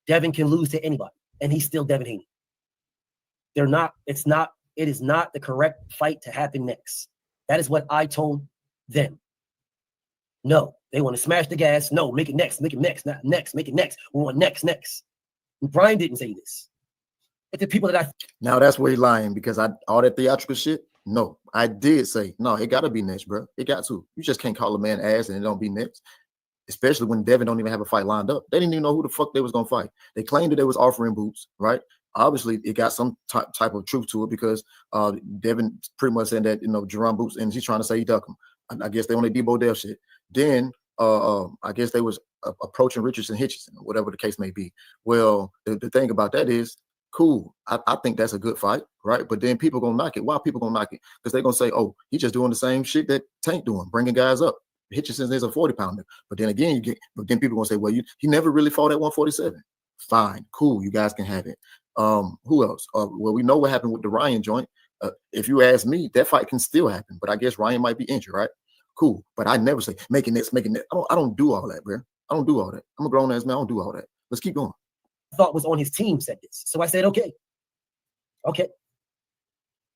Devin can lose to anybody, and he's still Devin Haney. It is not the correct fight to happen next. That is what I told them. No, they want to smash the gas. No, make it next, not next, make it next. We want next. And Brian didn't say this. It's the people that Now that's where he's lying because all that theatrical shit. No, I did say no. It got to be next, bro. It got to. You just can't call a man ass and it don't be next. Especially when Devin don't even have a fight lined up. They didn't even know who the fuck they was gonna fight. They claimed that they was offering boots, right? Obviously, it got some type of truth to it because Devin pretty much said that Jerome Boots, and he's trying to say he duck him. I guess they on the Debo Dell shit. Then I guess they was approaching Richardson Hitchison, or whatever the case may be. Well, the thing about that is, cool. I think that's a good fight, right? But then people gonna knock it. Why people gonna knock it? Because they're gonna say, oh, he's just doing the same shit that Tank doing, bringing guys up. Hitchison is a 40-pounder. But then again, then people gonna say, well, he never really fought at 147. Fine, cool, you guys can have it. Who else? Well, we know what happened with the Ryan joint. If you ask me, that fight can still happen, but I guess Ryan might be injured, right? Cool. But I never say making this. I don't do all that, bro. I don't do all that. I'm a grown ass man. I don't do all that. Let's keep going. I thought was on his team said this. So I said, okay.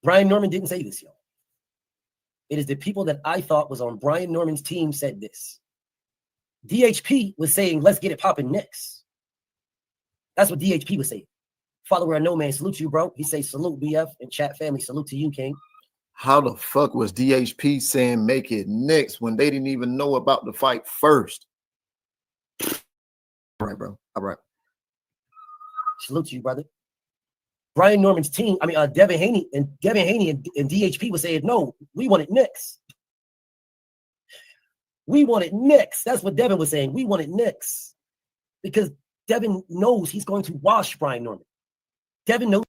Brian Norman didn't say this, y'all. It is the people that I thought was on Brian Norman's team said this. DHP was saying, let's get it popping next. That's what DHP was saying. Follower of No Man, salute to you, bro. He say, salute, BF, and chat family, salute to you, King. How the fuck was DHP saying make it next when they didn't even know about the fight first? All right, bro. All right. Salute to you, brother. Brian Norman's team, Devin Haney and DHP was saying, no, we want it next. We want it next. That's what Devin was saying. We want it next. Because Devin knows he's going to wash Brian Norman. Devin knows.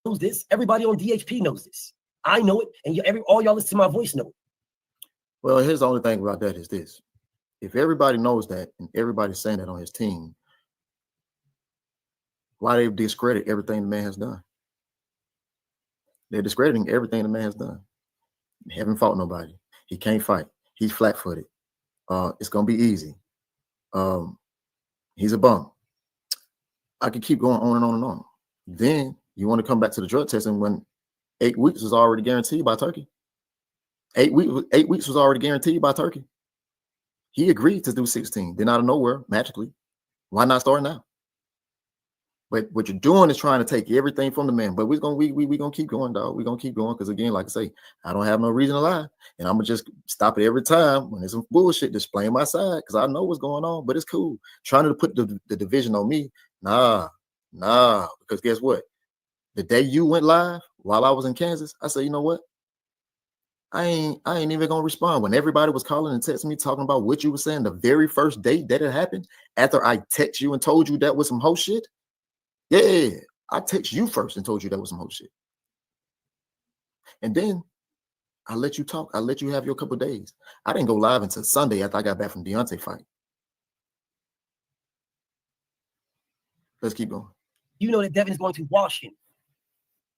knows this. Everybody on DHP knows this. I know it, and all y'all listen to my voice know it. Well, here's the only thing about that is this. If everybody knows that and everybody's saying that on his team, why they discredit everything the man has done? They're discrediting everything the man has done. He haven't fought nobody. He can't fight. He's flat-footed. It's going to be easy. He's a bum. I could keep going on and on and on. Then you want to come back to the drug testing when 8 weeks was already guaranteed by Turkey. 8 weeks was already guaranteed by Turkey. He agreed to do 16. Then out of nowhere, magically, why not start now? But what you're doing is trying to take everything from the man. But we're gonna keep going, dog. We're gonna keep going because again, like I say, I don't have no reason to lie, and I'm gonna just stop it every time when there's some bullshit displaying my side because I know what's going on. But it's cool. Trying to put the division on me, nah. Because guess what? The day you went live while I was in Kansas, I said, you know what? I ain't even gonna respond when everybody was calling and texting me talking about what you were saying the very first day that it happened. After I text you and told you that was some whole shit. Yeah, I text you first and told you that was some whole shit. And then I let you talk. I let you have your couple of days. I didn't go live until Sunday after I got back from Deontay fight. Let's keep going. You know that Devin is going to wash him.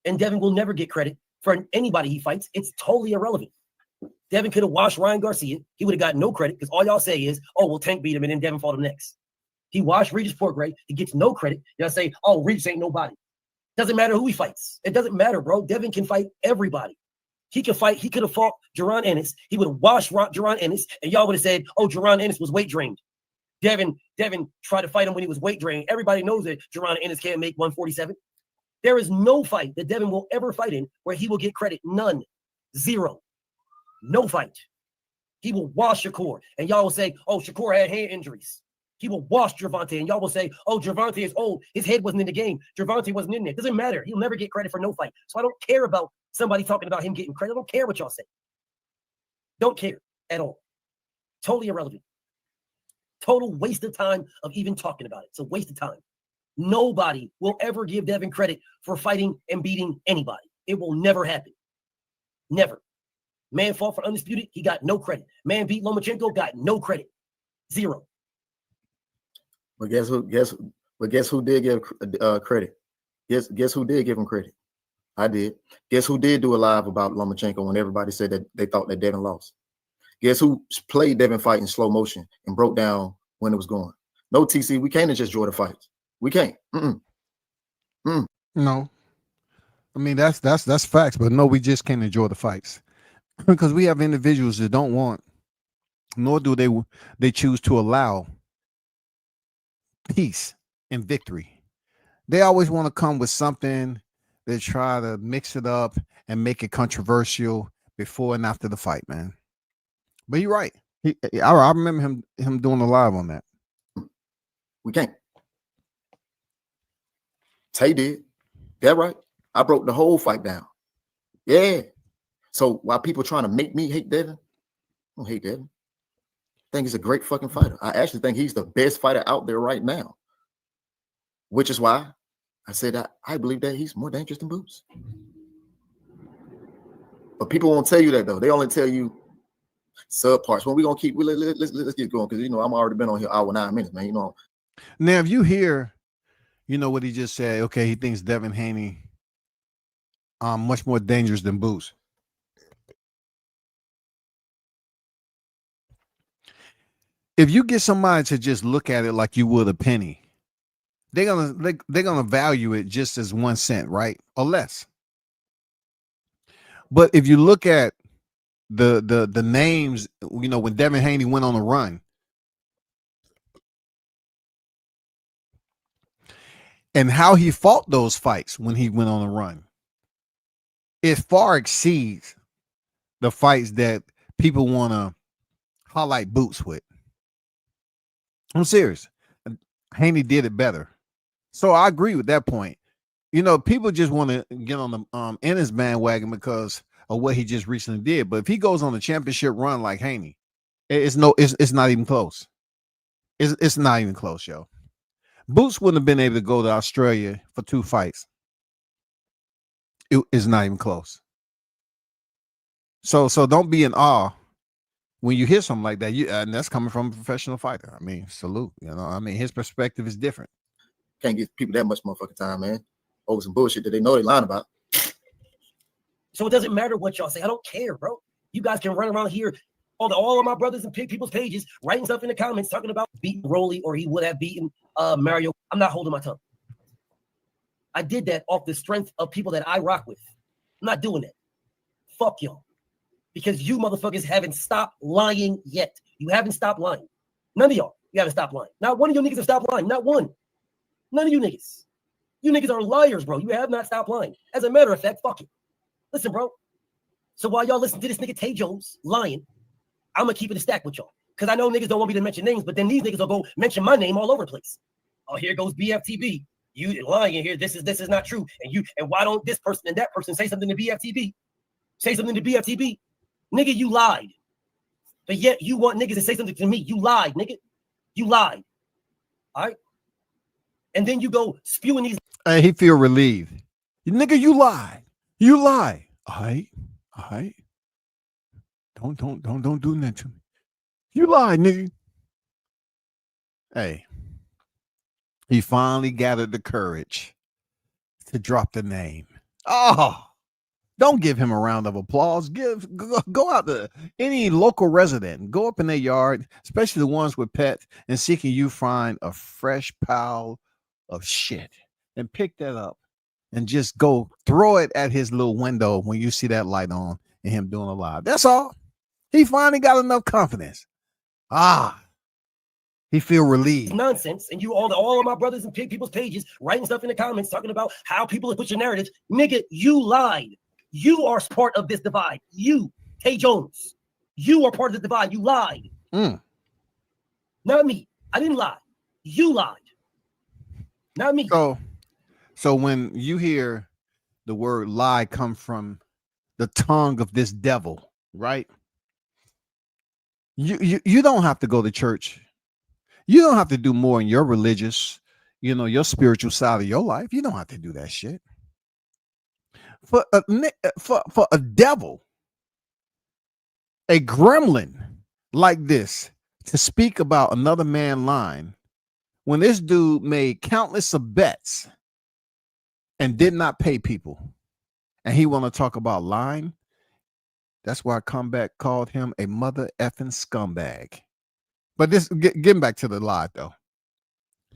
And Devin will never get credit for anybody he fights. It's totally irrelevant. Devin could have washed Ryan Garcia. He would have got no credit because all y'all say is, oh, well, Tank beat him and then Devin fought him next. He washed Regis Portgray. He gets no credit. Y'all say, oh, Regis ain't nobody. Doesn't matter who he fights. It doesn't matter, bro. Devin can fight everybody. He can fight. He could have fought Jaron Ennis. He would have washed Jaron Ennis, and y'all would have said, oh, Jaron Ennis was weight drained. Devin tried to fight him when he was weight drained. Everybody knows that Jaron Ennis can't make 147. There is no fight that Devin will ever fight in where he will get credit. None. Zero. No fight. He will wash Shakur, and y'all will say, oh, Shakur had hand injuries. He will wash Gervonta, and y'all will say, oh, Gervonta is old. His head wasn't in the game. Gervonta wasn't in there. It doesn't matter. He'll never get credit for no fight. So I don't care about somebody talking about him getting credit. I don't care what y'all say. Don't care at all. Totally irrelevant. Total waste of time of even talking about it. It's a waste of time. Nobody will ever give Devin credit for fighting and beating anybody. It will never happen. Never. Man fought for Undisputed. He got no credit. Man beat Lomachenko. Got no credit. Zero. But guess who did give credit? Guess who did give him credit? I did. Guess who did do a live about Lomachenko when everybody said that they thought that Devin lost? Guess who played Devin fight in slow motion and broke down when it was going? No, TC, we can't just draw the fights. We can't. No. I mean, that's facts, but no, we just can't enjoy the fights because we have individuals that don't want, nor do they choose to allow peace and victory. They always want to come with something. They try to mix it up and make it controversial before and after the fight, man. But you're right. I remember him doing a live on that. We can't. Tay did. That right. I broke the whole fight down. Yeah. So while people trying to make me hate Devin, I don't hate Devin. I think he's a great fucking fighter. I actually think he's the best fighter out there right now. Which is why I said I believe that he's more dangerous than Boots. But people won't tell you that though. They only tell you subparts. When we gonna keep let's get going because I'm already been on here hour 9 minutes, man. Now if you hear, what he just said. Okay, he thinks Devin Haney much more dangerous than Boots. If you get somebody to just look at it like you would a penny, they're gonna value it just as 1 cent, right, or less. But if you look at the names, when Devin Haney went on a run, and how he fought those fights when he went on a run, it far exceeds the fights that people want to highlight Boots with. I'm serious. Haney did it better. So I agree with that point. People just want to get on the Ennis bandwagon because of what he just recently did. But if he goes on a championship run like Haney, it's not even close. It's not even close, yo. Boots wouldn't have been able to go to Australia for 2 fights. It is not even close. So don't be in awe when you hear something like that. And that's coming from a professional fighter. I mean, salute. You know, I mean, his perspective is different. Can't give people that much motherfucking time, man, over some bullshit that they know they lying about. So it doesn't matter what y'all say. I don't care, bro. You guys can run around here on all of my brothers and people's pages, writing stuff in the comments, talking about beating Rolly or he would have beaten Mario. I'm not holding my tongue. I did that off the strength of people that I rock with. I'm not doing that. Fuck y'all. Because you motherfuckers haven't stopped lying yet. You haven't stopped lying. None of y'all. You haven't stopped lying. Not one of you niggas have stopped lying. Not one. None of you niggas. You niggas are liars, bro. You have not stopped lying. As a matter of fact, fuck it. Listen, bro. So while y'all listen to this nigga Tay Jones lying, I'm going to keep it a stack with y'all. Because I know niggas don't want me to mention names, but then these niggas will go mention my name all over the place. Oh, here goes BFTB. You lying in here. This is not true. And why don't this person and that person say something to BFTB? Say something to BFTB. Nigga, you lied. But yet you want niggas to say something to me. You lied, nigga. You lied. All right? And then you go spewing these. And he feel relieved. Nigga, you lie. You lie. All right. Don't do that to me. You lied, nigga. Hey. He finally gathered the courage to drop the name. Oh, don't give him a round of applause. Go out to any local resident, go up in their yard, especially the ones with pets, and see can you find a fresh pile of shit and pick that up and just go throw it at his little window when you see that light on and him doing a live. That's all. He finally got enough confidence. He feel relieved. Nonsense, and you all of my brothers and people's pages writing stuff in the comments talking about how people have put your narratives. Nigga, you lied. You are part of this divide. You, Tay Jones, you are part of the divide. You lied. Not me. I didn't lie. You lied. Not me. So when you hear the word lie come from the tongue of this devil, right? You don't have to go to church. You don't have to do more in your religious, your spiritual side of your life. You don't have to do that shit. For a devil, a gremlin like this to speak about another man lying when this dude made countless of bets and did not pay people, and he want to talk about lying. That's why Combat called him a mother effing scumbag. But this, getting back to the lie, though,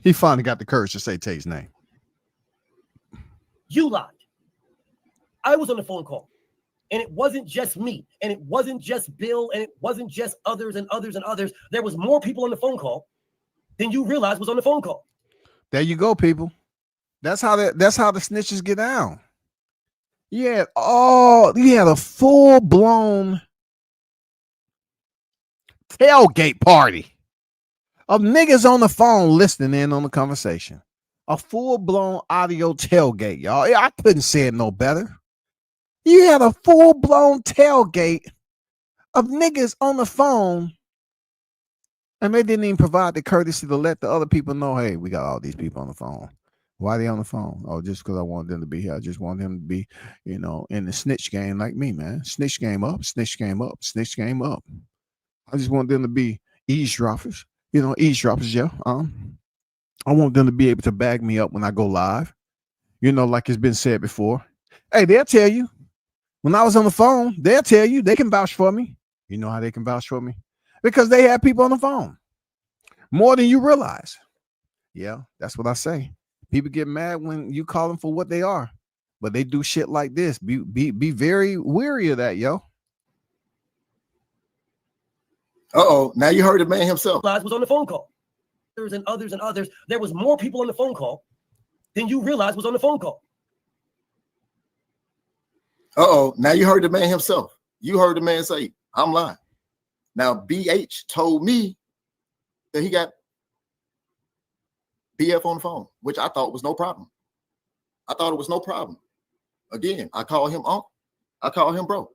he finally got the courage to say Tay's name. You lied. I was on the phone call, and it wasn't just me, and it wasn't just Bill, and it wasn't just others and others and others. There was more people on the phone call than you realized was on the phone call. There you go, people. That's how the snitches get down. You had a full-blown tailgate party of niggas on the phone listening in on the conversation. A full-blown audio tailgate, y'all. I couldn't say it no better. You had a full-blown tailgate of niggas on the phone, and they didn't even provide the courtesy to let the other people know, hey, we got all these people on the phone. Why are they on the phone? Oh, just because I want them to be here. I just want them to be, in the snitch game like me, man. Snitch game up, snitch game up, snitch game up. I just want them to be eavesdroppers, yeah. I want them to be able to bag me up when I go live, like it's been said before. Hey, they'll tell you. When I was on the phone, they'll tell you. They can vouch for me. You know how they can vouch for me? Because they have people on the phone. More than you realize. Yeah, that's what I say. People get mad when you call them for what they are, but they do shit like this. Be very wary of that, yo. Now you heard the man himself. Was on the phone call. And others and others. There was more people on the phone call than you realized was on the phone call. Now you heard the man himself. You heard the man say, I'm lying. Now BH told me that he got BF on the phone, which I thought was no problem. I thought it was no problem. Again, I call him uncle. I call him bro.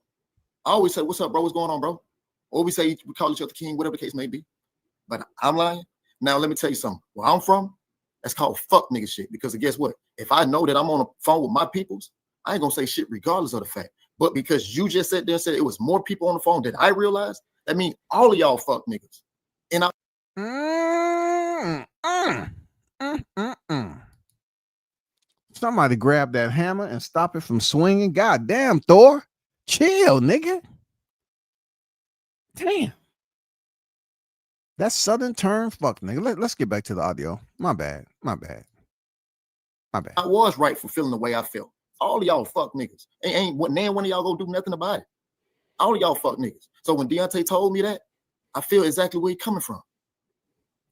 I always say, what's up, bro? What's going on, bro? Or we say we call each other king, whatever the case may be. But I'm lying. Now let me tell you something. Where I'm from, that's called fuck nigga shit. Because guess what? If I know that I'm on the phone with my peoples, I ain't gonna say shit regardless of the fact. But because you just sat there and said it was more people on the phone than I realized, that means all of y'all fuck niggas. And Somebody grab that hammer and stop it from swinging. God damn, Thor. Chill, nigga. Damn. That's Southern turn. Fuck, nigga. Let's get back to the audio. My bad. I was right for feeling the way I felt. All of y'all fuck niggas. Ain't one of y'all gonna do nothing about it. All of y'all fuck niggas. So when Deontay told me that, I feel exactly where he coming from.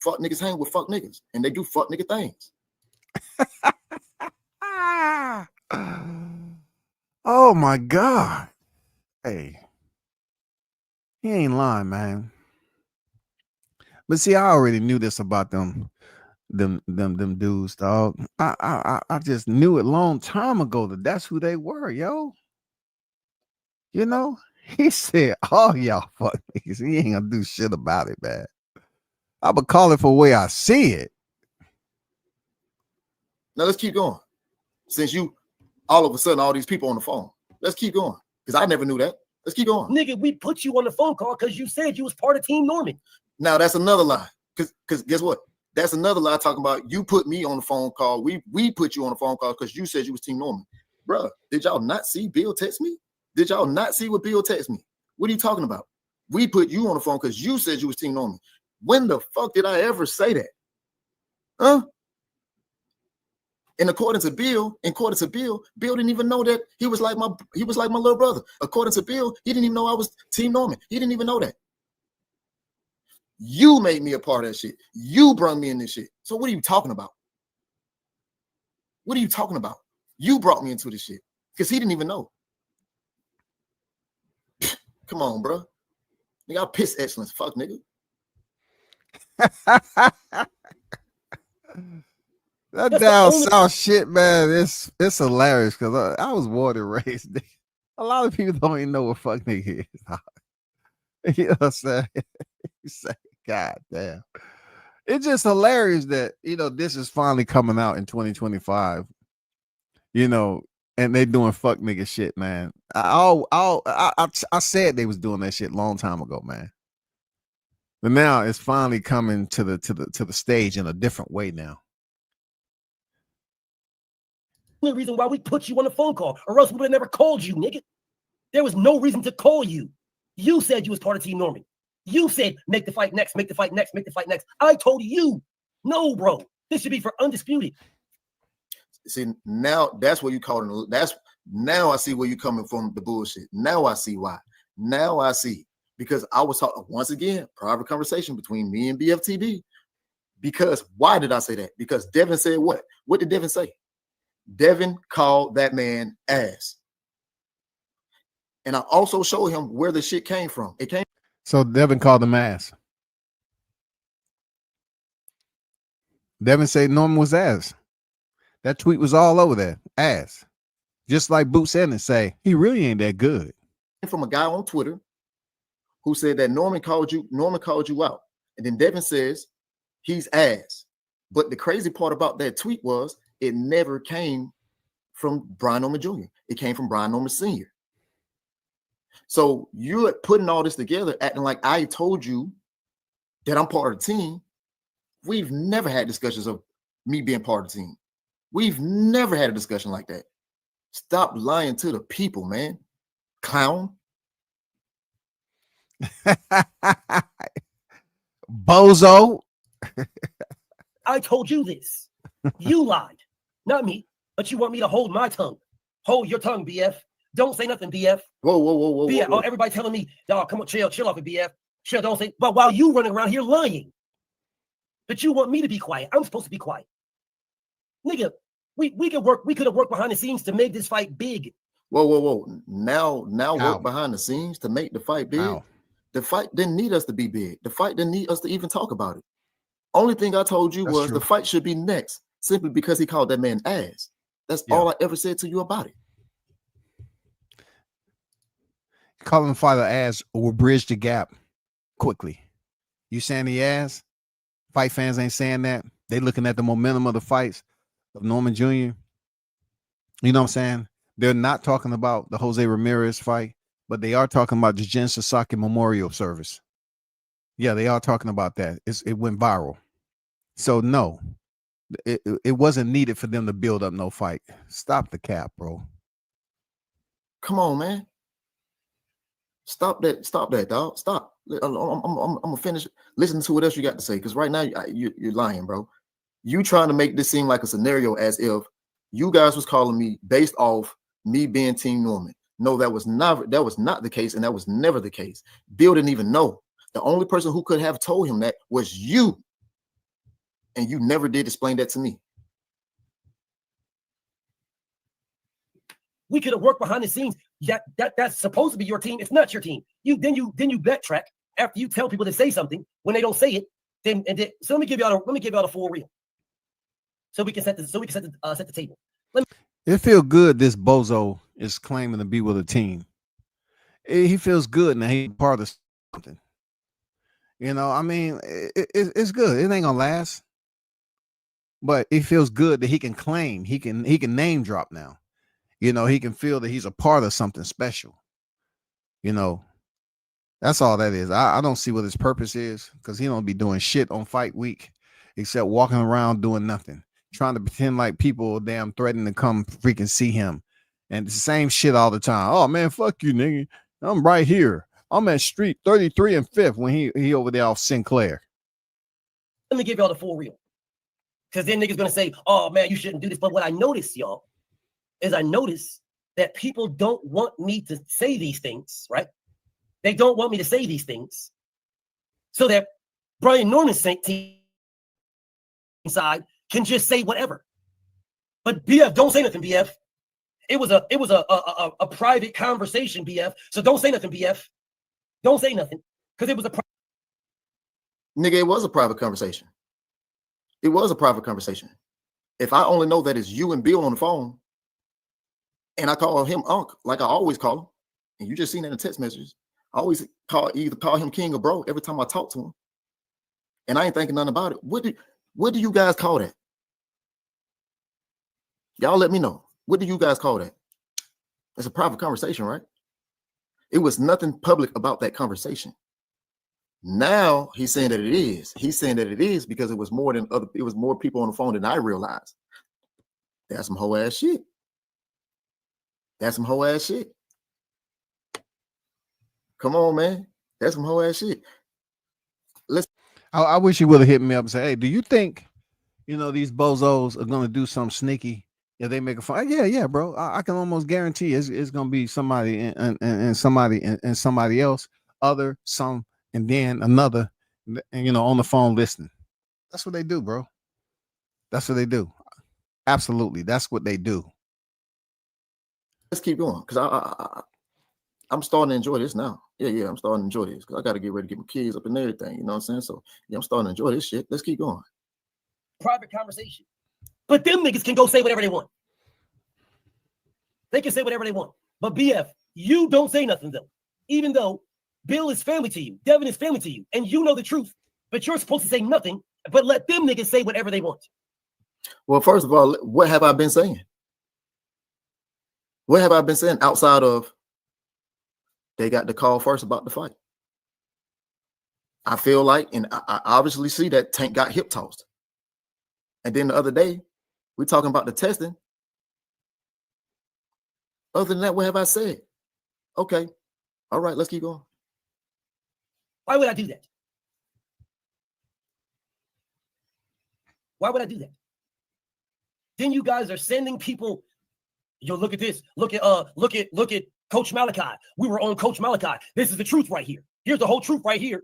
Fuck niggas hang with fuck niggas, and they do fuck nigga things. Oh my God. Hey. He ain't lying, man. But see, I already knew this about them dudes, dog. I just knew it long time ago that that's who they were, yo. You know, he said, all y'all fuck niggas. He ain't gonna do shit about it, man. I would call it for the way I see it. Now let's keep going. Since you all of a sudden all these people on the phone, let's keep going. Because I never knew that. Let's keep going. Nigga, we put you on the phone call because you said you was part of Team Norman. Now that's another lie. Because guess what? That's another lie talking about you put me on the phone call. We put you on the phone call because you said you was Team Norman. Bruh, did y'all not see Bill text me? Did y'all not see what Bill text me? What are you talking about? We put you on the phone because you said you was Team Norman. When the fuck did I ever say that? Huh? And according to Bill, Bill didn't even know that he was like my little brother. According to Bill, he didn't even know I was Team Norman. He didn't even know that. You made me a part of that shit. You brought me in this shit. So what are you talking about? What are you talking about? You brought me into this shit because he didn't even know. Come on, bro. Nigga, I piss excellence. Fuck, nigga. That down south shit, man. It's hilarious because I was born and raised. A lot of people don't even know what fuck nigga is. You know what I'm saying? You say, God damn. It's just hilarious that, you know, this is finally coming out in 2025, you know, and they doing fuck nigga shit, man. I said they was doing that shit long time ago, man. But now it's finally coming to the stage in a different way now. The reason why we put you on the phone call, or else we would have never called you, nigga. There was no reason to call you. You said you was part of Team Norman. You said make the fight next, make the fight next, make the fight next. I told you, no, bro. This should be for undisputed. See, now that's what you call it. That's now I see where you're coming from, the bullshit. Now I see why. Now I see. Because I was talking once again, private conversation between me and BFTB. Because why did I say that? Because Devin said what? What did Devin say? Devin called that man ass. And I also showed him where the shit came from. It came. So Devin called him ass. Devin said Norman was ass. That tweet was all over there. Ass. Just like Boots said and say, he really ain't that good. From a guy on Twitter who said that Norman called you out. And then Devin says he's ass. But the crazy part about that tweet was it never came from Brian Norman Jr. It came from Brian Norman Sr. So you're putting all this together, acting like I told you that I'm part of the team. We've never had discussions of me being part of the team. We've never had a discussion like that. Stop lying to the people, man. Clown. Bozo. I told you this. You lied. Not me, but you want me to hold my tongue. Hold your tongue, BF. Don't say nothing, BF. Whoa. BF. Oh, everybody telling me, dog, come on, chill off it, BF. Chill, don't say. But while you running around here lying, but you want me to be quiet. I'm supposed to be quiet. Nigga, we could have worked behind the scenes to make this fight big. Whoa. Now work behind the scenes to make the fight big. Ow. The fight didn't need us to be big. The fight didn't need us to even talk about it. Only thing I told you was the fight should be next, simply because he called that man ass. That's all I ever said to you about it. Calling the fighter ass will bridge the gap quickly. You saying he ass? Fight fans ain't saying that. They looking at the momentum of the fights of Norman Jr. You know what I'm saying? They're not talking about the Jose Ramirez fight, but they are talking about the Jen Sasaki Memorial Service. Yeah, they are talking about that. It went viral. So no, it wasn't needed for them to build up no fight. Stop the cap, bro. Come on, man. Stop that, dog. Stop. I'm gonna finish listening to what else you got to say, because right now you're lying, bro. You trying to make this seem like a scenario as if you guys was calling me based off me being Team Norman. No, that was not the case, and that was never the case. Bill didn't even know. The only person who could have told him that was you, and you never did explain that to me. We could have worked behind the scenes. That's supposed to be your team. It's not your team. You backtrack after you tell people to say something when they don't say it. So let me give y'all the full reel. So we can set the table. It feels good this bozo is claiming to be with a team. He feels good now. He's part of something. You know, I mean, it's good. It ain't gonna last, but it feels good that he can claim. He can name drop now. You know, he can feel that he's a part of something special. You know, that's all that is. I don't see what his purpose is, because he don't be doing shit on fight week except walking around doing nothing, trying to pretend like people damn threatening to come freaking see him. And it's the same shit all the time. Oh man, fuck you, nigga. I'm right here. I'm at Street 33 and 5th when he over there off Sinclair. Let me give y'all the full reel. Because then niggas gonna say, oh man, you shouldn't do this. But what I noticed, y'all, is I notice that people don't want me to say these things, right? They don't want me to say these things so that Brian Norman's team side can just say whatever. But BF, don't say nothing, BF. It was a private conversation, BF. So don't say nothing, BF. Don't say nothing, because it was Nigga, it was a private conversation. It was a private conversation. If I only know that it's you and Bill on the phone, and I call him Unc, like I always call him, and you just seen that in text messages, I always either call him King or Bro every time I talk to him, and I ain't thinking nothing about it. What do you guys call that? Y'all let me know. What do you guys call that? It's a private conversation, right? It was nothing public about that conversation. Now he's saying that it is. He's saying that it is because it was more people on the phone than I realized. That's some whole ass shit. That's some whole ass shit. Come on, man. That's some whole ass shit. I wish he would have hit me up and say, hey, do you think, these bozos are going to do something sneaky if they make a fight? Yeah, bro. I can almost guarantee it's going to be somebody and somebody else, some, and then another, and, on the phone listening. That's what they do, bro. That's what they do. Absolutely. That's what they do. Let's keep going, because I'm starting to enjoy this now. Yeah, I'm starting to enjoy this because I got to get ready to get my kids up and everything. You know what I'm saying? So, yeah, I'm starting to enjoy this shit. Let's keep going. Private conversation. But them niggas can go say whatever they want. They can say whatever they want. But BF, you don't say nothing, though. Even though Bill is family to you, Devin is family to you, and you know the truth. But you're supposed to say nothing, but let them niggas say whatever they want. Well, first of all, what have I been saying? What have I been saying outside of they got the call first about the fight? I feel like, and I obviously see that Tank got hip tossed. And then the other day, we're talking about the testing. Other than that, what have I said? Okay. All right, let's keep going. Why would I do that? Why would I do that? Then you guys are sending people, look at this. Look at Coach Malachi. We were on Coach Malachi. This is the truth right here. Here's the whole truth right here.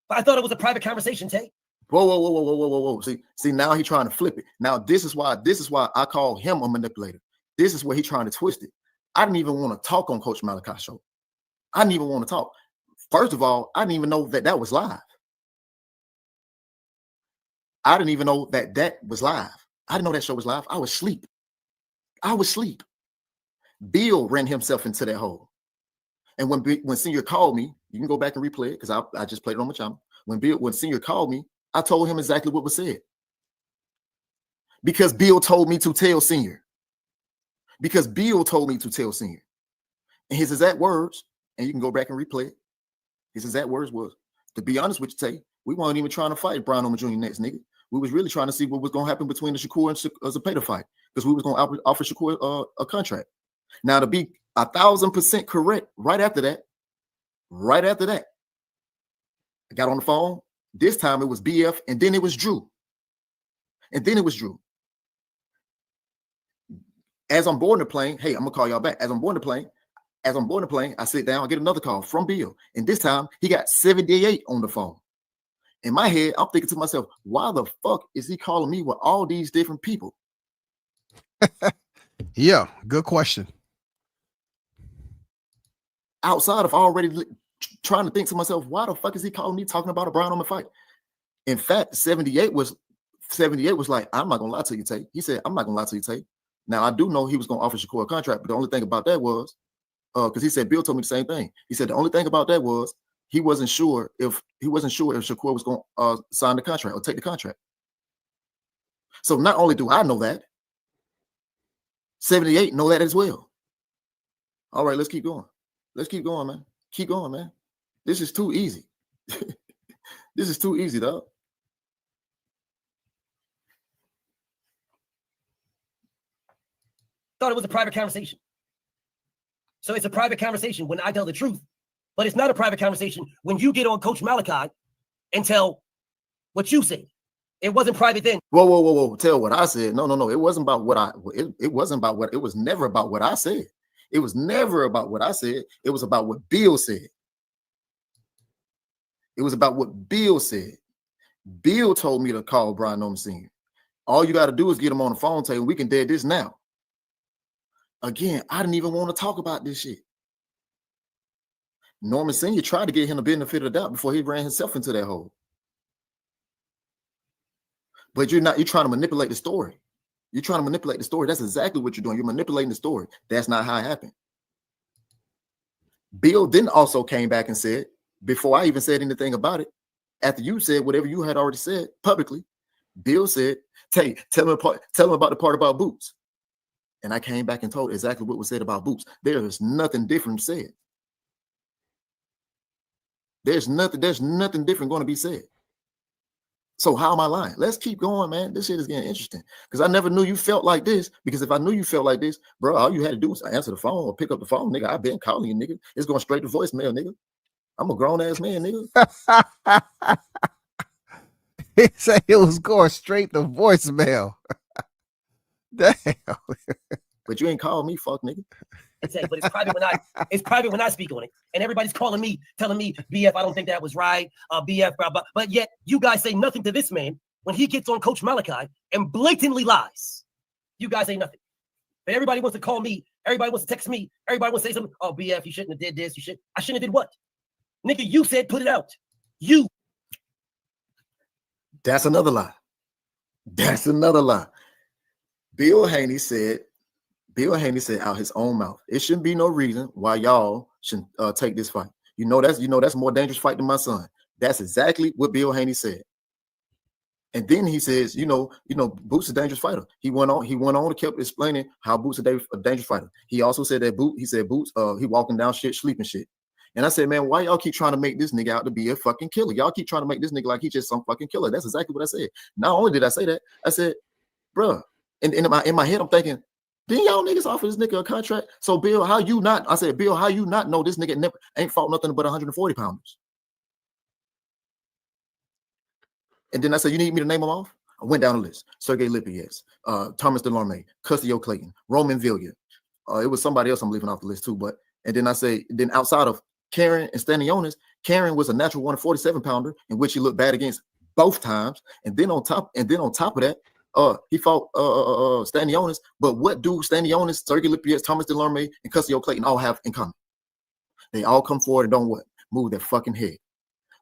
But I thought it was a private conversation, Tay. Whoa. See, now he's trying to flip it. Now this is why I call him a manipulator. This is where he's trying to twist it. I didn't even want to talk on Coach Malachi's show. I didn't even want to talk. First of all, I didn't even know that was live. I didn't even know that was live. I didn't know that show was live. I was asleep. Bill ran himself into that hole. And when Senior called me, you can go back and replay it because I just played it on my channel. When Senior called me, I told him exactly what was said. Because Bill told me to tell Senior. because Bill told me to tell Senior. And his exact words, and you can go back and replay it. His exact words was, to be honest with you, Tay, we weren't even trying to fight Brian Norman Jr. next, nigga. We was really trying to see what was going to happen between the Shakur and Zepeda fight, because we was going to offer Shakur a contract. Now, to be 1,000% correct, right after that, I got on the phone. This time it was BF, and then it was Drew. As I'm boarding the plane, hey, I'm gonna call y'all back. As I'm boarding the plane, I sit down, I get another call from Bill. And this time he got 78 on the phone. In my head, I'm thinking to myself, why the fuck is he calling me with all these different people? Yeah, good question. Outside of already trying to think to myself, why the fuck is he calling me talking about a Brian Norman fight? In fact, 78 was like, I'm not gonna lie to you, Tay. He said, I'm not gonna lie to you, Tay. Now I do know he was gonna offer Shakur a contract, but the only thing about that was, because he said Bill told me the same thing. He said the only thing about that was he wasn't sure if Shakur was gonna sign the contract or take the contract. So not only do I know that, 78 know that as well. All right, let's keep going. Let's keep going, man. Keep going, man. This is too easy. This is too easy, dog. Thought it was a private conversation. So it's a private conversation when I tell the truth, but it's not a private conversation when you get on Coach Malachi and tell what you said. It wasn't private then. Whoa. Tell what I said. No. It wasn't about what it wasn't about what, it was never about what I said. It was never about what I said. It was about what Bill said. It was about what Bill said. Bill told me to call Brian Norman Sr. All you got to do is get him on the phone, tell him we can dead this now. Again, I didn't even want to talk about this shit. Norman Sr. tried to get him the benefit of the doubt before he ran himself into that hole. But you're trying to manipulate the story. You're trying to manipulate the story. That's exactly what you're doing. You're manipulating the story. That's not how it happened. Bill then also came back and said, before I even said anything about it, after you said whatever you had already said publicly, Bill said, tell him about the part about Boots. And I came back and told exactly what was said about Boots. There is nothing different said. There's nothing different going to be said. So how am I lying? Let's keep going, man. This shit is getting interesting. Because I never knew you felt like this. Because if I knew you felt like this, bro, all you had to do was answer the phone or pick up the phone, nigga. I've been calling you, nigga. It's going straight to voicemail, nigga. I'm a grown-ass man, nigga. He said it was going straight to voicemail. Damn. But you ain't called me, fuck, nigga. But it's private when I speak on it. And everybody's calling me, telling me, BF, I don't think that was right. BF, blah, blah. But yet you guys say nothing to this man when he gets on Coach Malachi and blatantly lies. You guys say nothing. But everybody wants to call me. Everybody wants to text me. Everybody wants to say something. Oh, BF, you shouldn't have did this. I shouldn't have did what? Nigga, you said put it out. You. That's another lie. That's another lie. Bill Haney said out his own mouth, it shouldn't be no reason why y'all shouldn't take this fight. That's a more dangerous fight than my son. That's exactly what Bill Haney said. And then he says, Boots is a dangerous fighter. He went on and kept explaining how Boots is a dangerous fighter. He also said that Boots, he walking down shit, sleeping shit. And I said, man, why y'all keep trying to make this nigga out to be a fucking killer? Y'all keep trying to make this nigga like he's just some fucking killer. That's exactly what I said. Not only did I say that, I said, bruh, in my head, I'm thinking, didn't y'all niggas offer this nigga a contract? So Bill, how you not know this nigga never ain't fought nothing but 140 pounders? And then I said, you need me to name them off? I went down the list. Sergey Lipinets, Thomas Delorme, Custio Clayton, Roman Villiers. It was somebody else I'm leaving off the list too. And then I say, then outside of Karen and Stanionis, Karen was a natural 147 pounder in which he looked bad against both times. And then on top of that, he fought Stanionis. But what do Stanionis, Sergey Lipinets, Thomas Delorme, and Custio Clayton all have in common? They all come forward and don't what? Move their fucking head.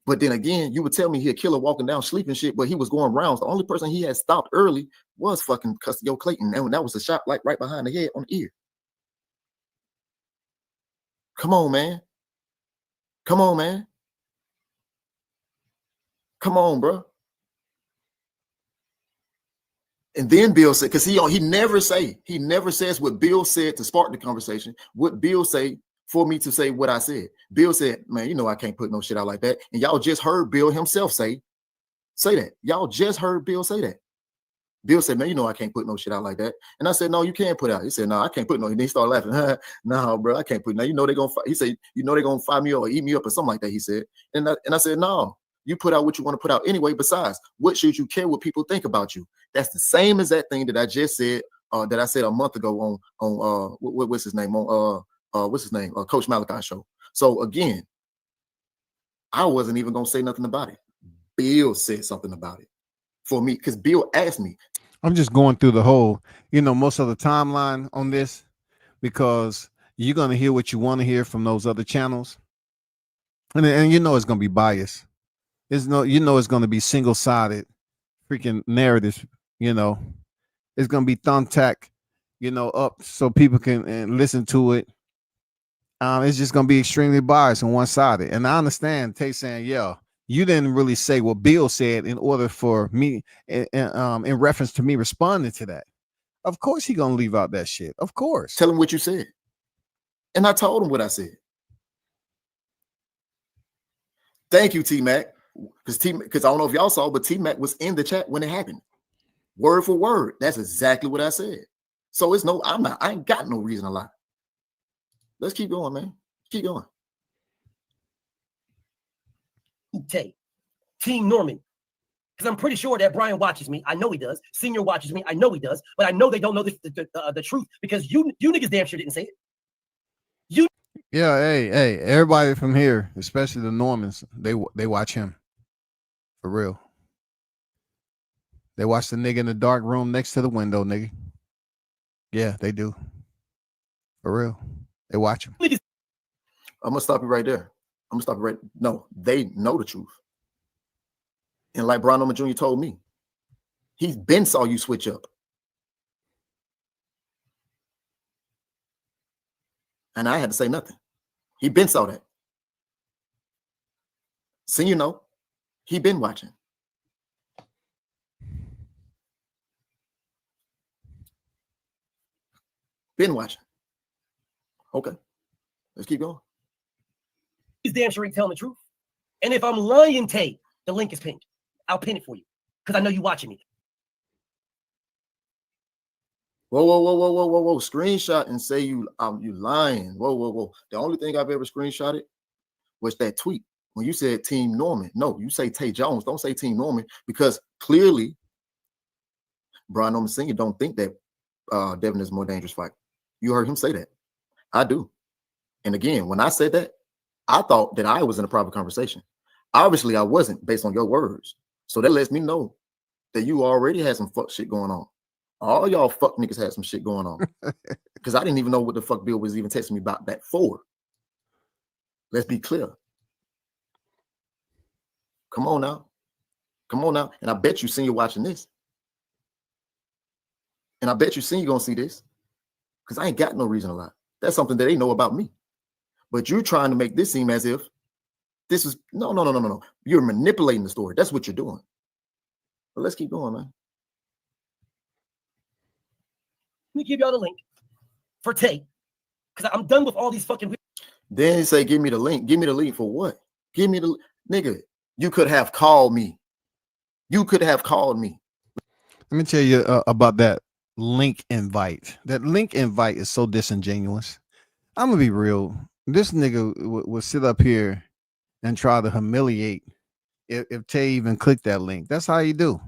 But then again, you would tell me he a killer walking down sleeping shit, but he was going rounds. The only person he had stopped early was fucking Custio Clayton. And that was a shot like right behind the head on the ear. Come on, man. Come on, man. Come on, bro. And then Bill said, because he never says what Bill said to spark the conversation. What Bill say for me to say what I said. Bill said, man, you know I can't put no shit out like that. And y'all just heard Bill himself say that. Y'all just heard Bill say that. Bill said, man, you know I can't put no shit out like that. And I said, no, you can't put out. He said, no, I can't put no. And he started laughing. No, bro, I can't put. Now you know they're gonna. He said, you know they're gonna fire me or eat me up or something like that. He said, and I said, no, you put out what you want to put out anyway. Besides, what should you care what people think about you? That's the same as that thing that I just said. That I said a month ago on what's his name on Coach Malachi show. So again, I wasn't even gonna say nothing about it. Bill said something about it for me because Bill asked me. I'm just going through the whole, most of the timeline on this because you're going to hear what you want to hear from those other channels. And it's going to be biased. It's going to be single-sided freaking narratives, It's going to be thumbtack, up so people can listen to it. It's just going to be extremely biased and one-sided. And I understand Tay saying, yeah, you didn't really say what Bill said in order for me, in reference to me responding to that. Of course, he gonna leave out that shit. Of course. Tell him what you said, and I told him what I said. Thank you, T-Mac, because I don't know if y'all saw, but T-Mac was in the chat when it happened, word for word. That's exactly what I said. So it's no, I ain't got no reason to lie. Let's keep going, man. Keep going. Team Norman, because I'm pretty sure that Brian watches me. I know he does. Senior watches me. I know he does. But I know they don't know the truth because you niggas damn sure didn't say it. Yeah, hey, everybody from here, especially the Normans, they watch him for real. They watch the nigga in the dark room next to the window, nigga. Yeah, they do. For real, they watch him. I'm gonna stop you right there. No, they know the truth. And like Brian Norman Jr. told me, he's been saw you switch up. And I had to say nothing. He been saw that. Senior he been watching. Been watching. Okay, let's keep going. He's damn sure ain't telling the truth. And if I'm lying, Tay, the link is pinned. I'll pin it for you because I know you watching me. Whoa. Screenshot and say you lying. Whoa. The only thing I've ever screenshotted was that tweet when you said Team Norman. No, you say Tay Jones. Don't say Team Norman because clearly Brian Norman Sr. don't think that Devin is a more dangerous fight. You heard him say that. I do. And again, when I said that, I thought that I was in a private conversation. Obviously, I wasn't based on your words. So that lets me know that you already had some fuck shit going on. All y'all fuck niggas had some shit going on. Because I didn't even know what the fuck Bill was even texting me about that for. Let's be clear. Come on now. And I bet you Senior watching this. And I bet you Senior gonna see this. Because I ain't got no reason to lie. That's something that they know about me. But you're trying to make this seem as if this is no. You're manipulating the story. That's what you're doing. But let's keep going, man. Let me give y'all the link for Tay because I'm done with all these fucking. Then he say, "Give me the link." Give me the link for what? Give me the nigga. You could have called me. Let me tell you about that link invite. That link invite is so disingenuous. I'm gonna be real. This nigga will sit up here and try to humiliate if Tay even clicked that link. That's how you do.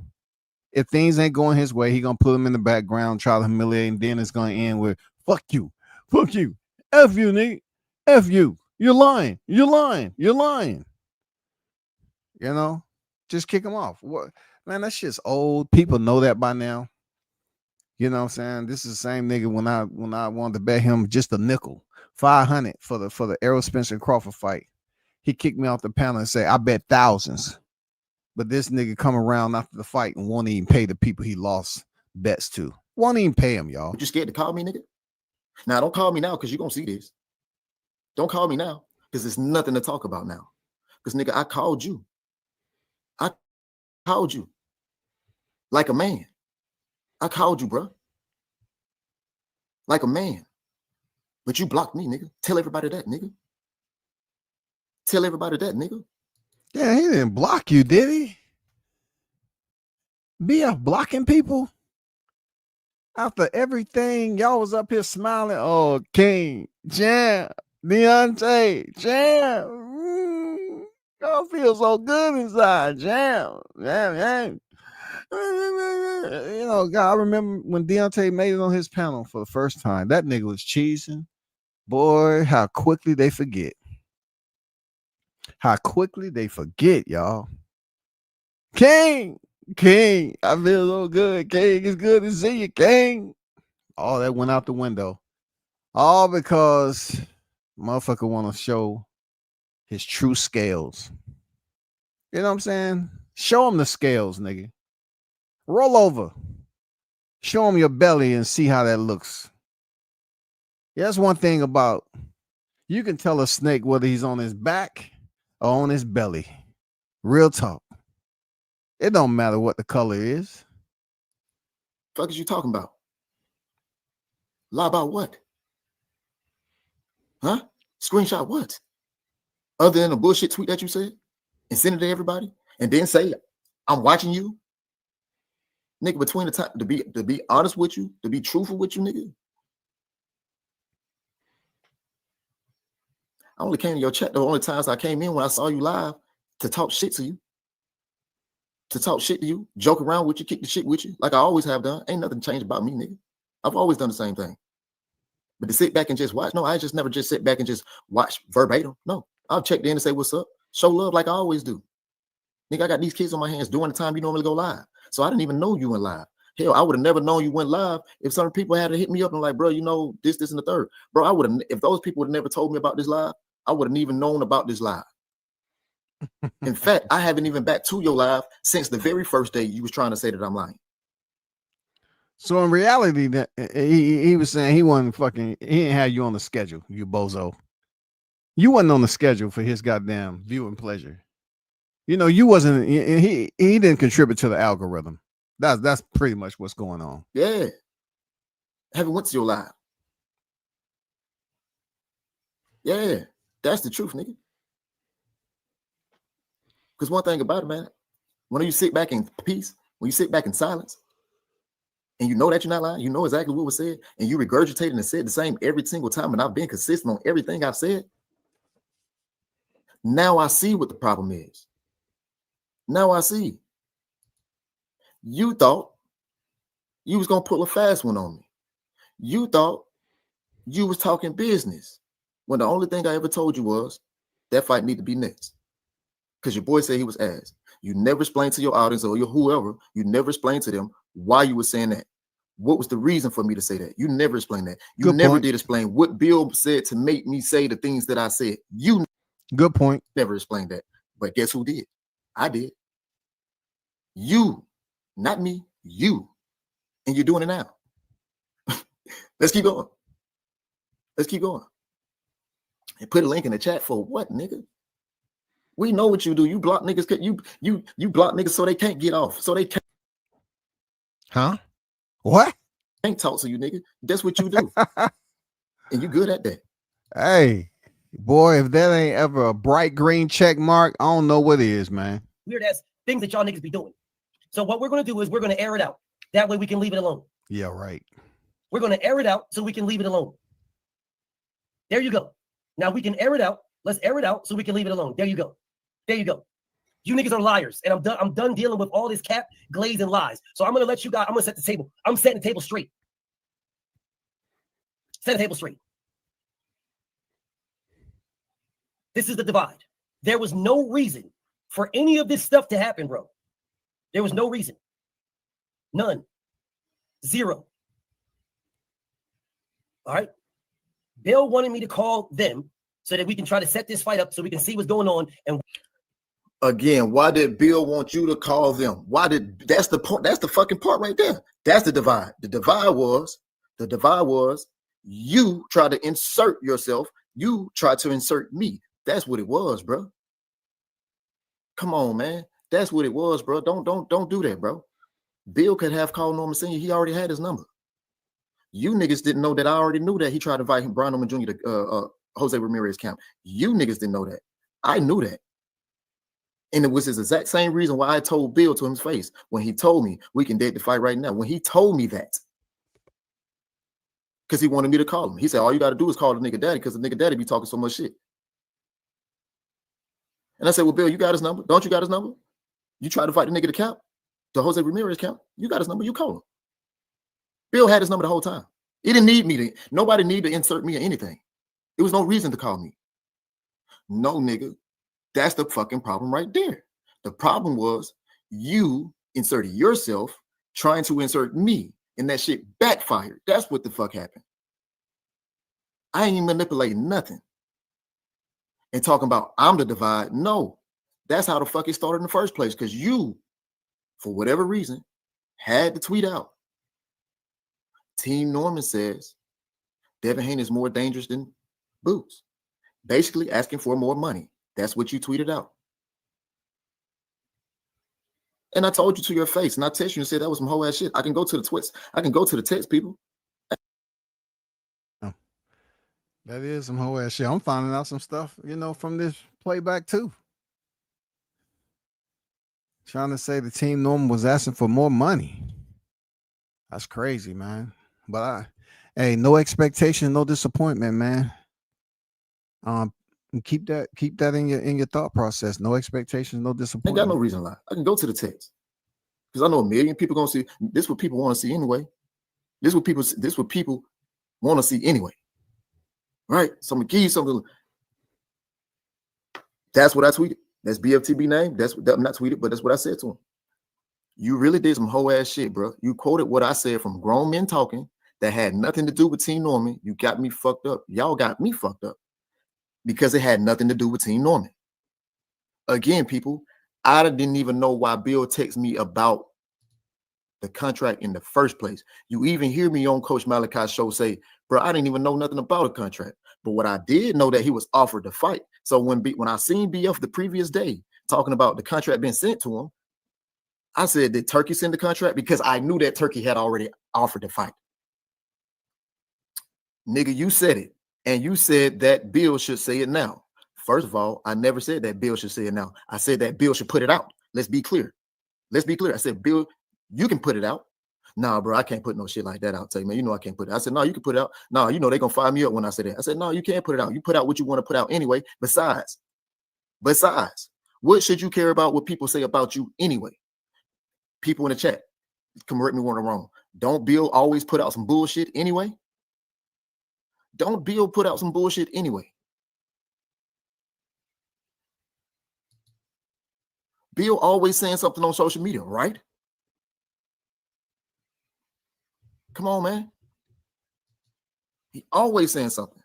If things ain't going his way, he gonna put him in the background, try to humiliate, and then it's gonna end with fuck you, F you, nigga, F you. You're lying. Just kick him off. What, man? That shit's old. People know that by now. You know what I'm saying? This is the same nigga when I wanted to bet him just a nickel, 500 for the Errol Spence and Crawford fight. He kicked me off the panel and said, I bet thousands. But this nigga come around after the fight and won't even pay the people he lost bets to. Won't even pay him, y'all. You scared to call me, nigga? Now, don't call me now because you're going to see this. Don't call me now because there's nothing to talk about now. Because, nigga, I called you. Like a man. I called you, bro. Like a man. But you blocked me, nigga. Tell everybody that, nigga. Tell everybody that, nigga. Yeah, he didn't block you, did he? BF blocking people? After everything, y'all was up here smiling. Oh, King, Jam, Deontay, Jam. Y'all feel so good inside. Jam. You know, God, I remember when Deontay made it on his panel for the first time. That nigga was cheesing. Boy, how quickly they forget. How quickly they forget, y'all. King, I feel so good. King, it's good to see you, King. All that went out the window. All because motherfucker want to show his true scales. You know what I'm saying? Show him the scales, nigga. Roll over. Show him your belly and see how that looks. Yeah, that's one thing about, you can tell a snake whether he's on his back or on his belly. Real talk. It don't matter what the color is. Fuck is you talking about? Lie about what? Huh? Screenshot what? Other than a bullshit tweet that you said and send it to everybody and then say, I'm watching you? Nigga, between the time to be honest with you, to be truthful with you, nigga. I only came to your chat the only times I came in when I saw you live to talk shit to you. To talk shit to you, joke around with you, kick the shit with you, like I always have done. Ain't nothing changed about me, nigga. I've always done the same thing. But to sit back and just watch, no, I just never just sit back and just watch verbatim. No, I'll check in and say what's up, show love like I always do. Nigga, I got these kids on my hands during the time you normally go live. So I didn't even know you went live. Hell, I would have never known you went live if some people had to hit me up and like, bro, you know, this, and the third. Bro, I would have, if those people would have never told me about this live, I wouldn't even known about this live. In fact, I haven't even back to your live since the very first day you was trying to say that I'm lying. So in reality, that he was saying he didn't have you on the schedule, you bozo. You wasn't on the schedule for his goddamn viewing pleasure. You know, you wasn't. He didn't contribute to the algorithm. That's pretty much what's going on. Yeah, haven't went to your live. Yeah, that's the truth, nigga. Because one thing about it, man, when you sit back in peace, when you sit back in silence, and you know that you're not lying, you know exactly what was said, and you regurgitated and said the same every single time, and I've been consistent on everything I've said. Now I see what the problem is. Now I see. You thought you was gonna pull a fast one on me. You thought you was talking business when the only thing I ever told you was that fight need to be next. Because your boy said he was ass. You never explained to your audience or your whoever, you never explained to them why you were saying that. What was the reason for me to say that? You never explained that. You never did explain what Bill said to make me say the things that I said. You good point. Never explained that. But guess who did? I did. You, not me, you. And you're doing it now. Let's keep going. Let's keep going. And put a link in the chat for what, nigga? We know what you do. You block niggas. You block niggas so they can't get off. So they can't. Huh? What? Can't talk to you, nigga. That's what you do. And you good at that. Hey, boy, if that ain't ever a bright green check mark, I don't know what is, man. Weird ass things that y'all niggas be doing. So what we're going to do is we're going to air it out. That way we can leave it alone. Yeah, right. We're going to air it out so we can leave it alone. There you go. Now we can air it out. Let's air it out so we can leave it alone. There you go. There you go. You niggas are liars, and I'm done dealing with all this cap, glaze, and lies. So I'm gonna let you guys. I'm gonna set the table. I'm setting the table straight. Set the table straight. This is the divide. There was no reason for any of this stuff to happen, bro. There was no reason. None. Zero. All right. Bill wanted me to call them so that we can try to set this fight up so we can see what's going on. And again, why did Bill want you to call them? That's the point? That's the fucking part right there. That's the divide. The divide was you try to insert yourself. You try to insert me. That's what it was, bro. Come on, man. That's what it was, bro. Don't do that, bro. Bill could have called Norman Sr. He already had his number. You niggas didn't know that. I already knew that he tried to invite him, Brian Norman Jr. to Jose Ramirez camp. You niggas didn't know that. I knew that. And it was his exact same reason why I told Bill to his face when he told me we can date the fight right now. When he told me that. Because he wanted me to call him. He said, all you got to do is call the nigga daddy because the nigga daddy be talking so much shit. And I said, well, Bill, you got his number? Don't you got his number? You tried to fight the nigga to camp, the Jose Ramirez camp. You got his number. You call him. Bill had his number the whole time. He didn't need me to, nobody needed to insert me or anything. There was no reason to call me. No, nigga. That's the fucking problem right there. The problem was you inserted yourself trying to insert me, and that shit backfired. That's what the fuck happened. I ain't even manipulating nothing. And talking about I'm the divide. No, that's how the fuck it started in the first place. Because you, for whatever reason, had to tweet out. Team Norman says Devin Haney is more dangerous than Boots. Basically asking for more money. That's what you tweeted out. And I told you to your face, and I texted you and said that was some whole ass shit. I can go to the tweets. I can go to the text, people. Oh, that is some whole ass shit. I'm finding out some stuff, from this playback too. Trying to say the Team Norman was asking for more money. That's crazy, man. But hey, no expectation, no disappointment, man. Keep that in your thought process. No expectations, no disappointment. Ain't got no reason to lie. I can go to the text because I know a million people gonna see. This is what people want to see anyway. This is what people want to see anyway. Right? So I'm gonna give you something. That's what I tweeted. That's BFTB name. I'm not tweeted, but that's what I said to him. You really did some whole ass shit, bro. You quoted what I said from grown men talking that had nothing to do with Team Norman. You got me fucked up. Y'all got me fucked up because it had nothing to do with Team Norman. Again, people, I didn't even know why Bill texted me about the contract in the first place. You even hear me on Coach Malachi's show say, bro, I didn't even know nothing about a contract. But what I did know that he was offered to fight. So when I seen BF the previous day talking about the contract being sent to him, I said, did Turkey send the contract? Because I knew that Turkey had already offered to fight. Nigga, you said it. And you said that Bill should say it now. First of all, I never said that Bill should say it now. I said that Bill should put it out. Let's be clear. I said, Bill, you can put it out. Nah, bro, I can't put no shit like that out. Tell you, man, you know I can't put it. I said, no, you can put it out. No, they're going to fire me up when I say that. I said, no, you can't put it out. You put out what you want to put out anyway. Besides, what should you care about what people say about you anyway? People in the chat, correct me when I'm wrong. Don't Bill always put out some bullshit anyway? Don't Bill put out some bullshit anyway? Bill always saying something on social media, right? Come on, man. He always saying something.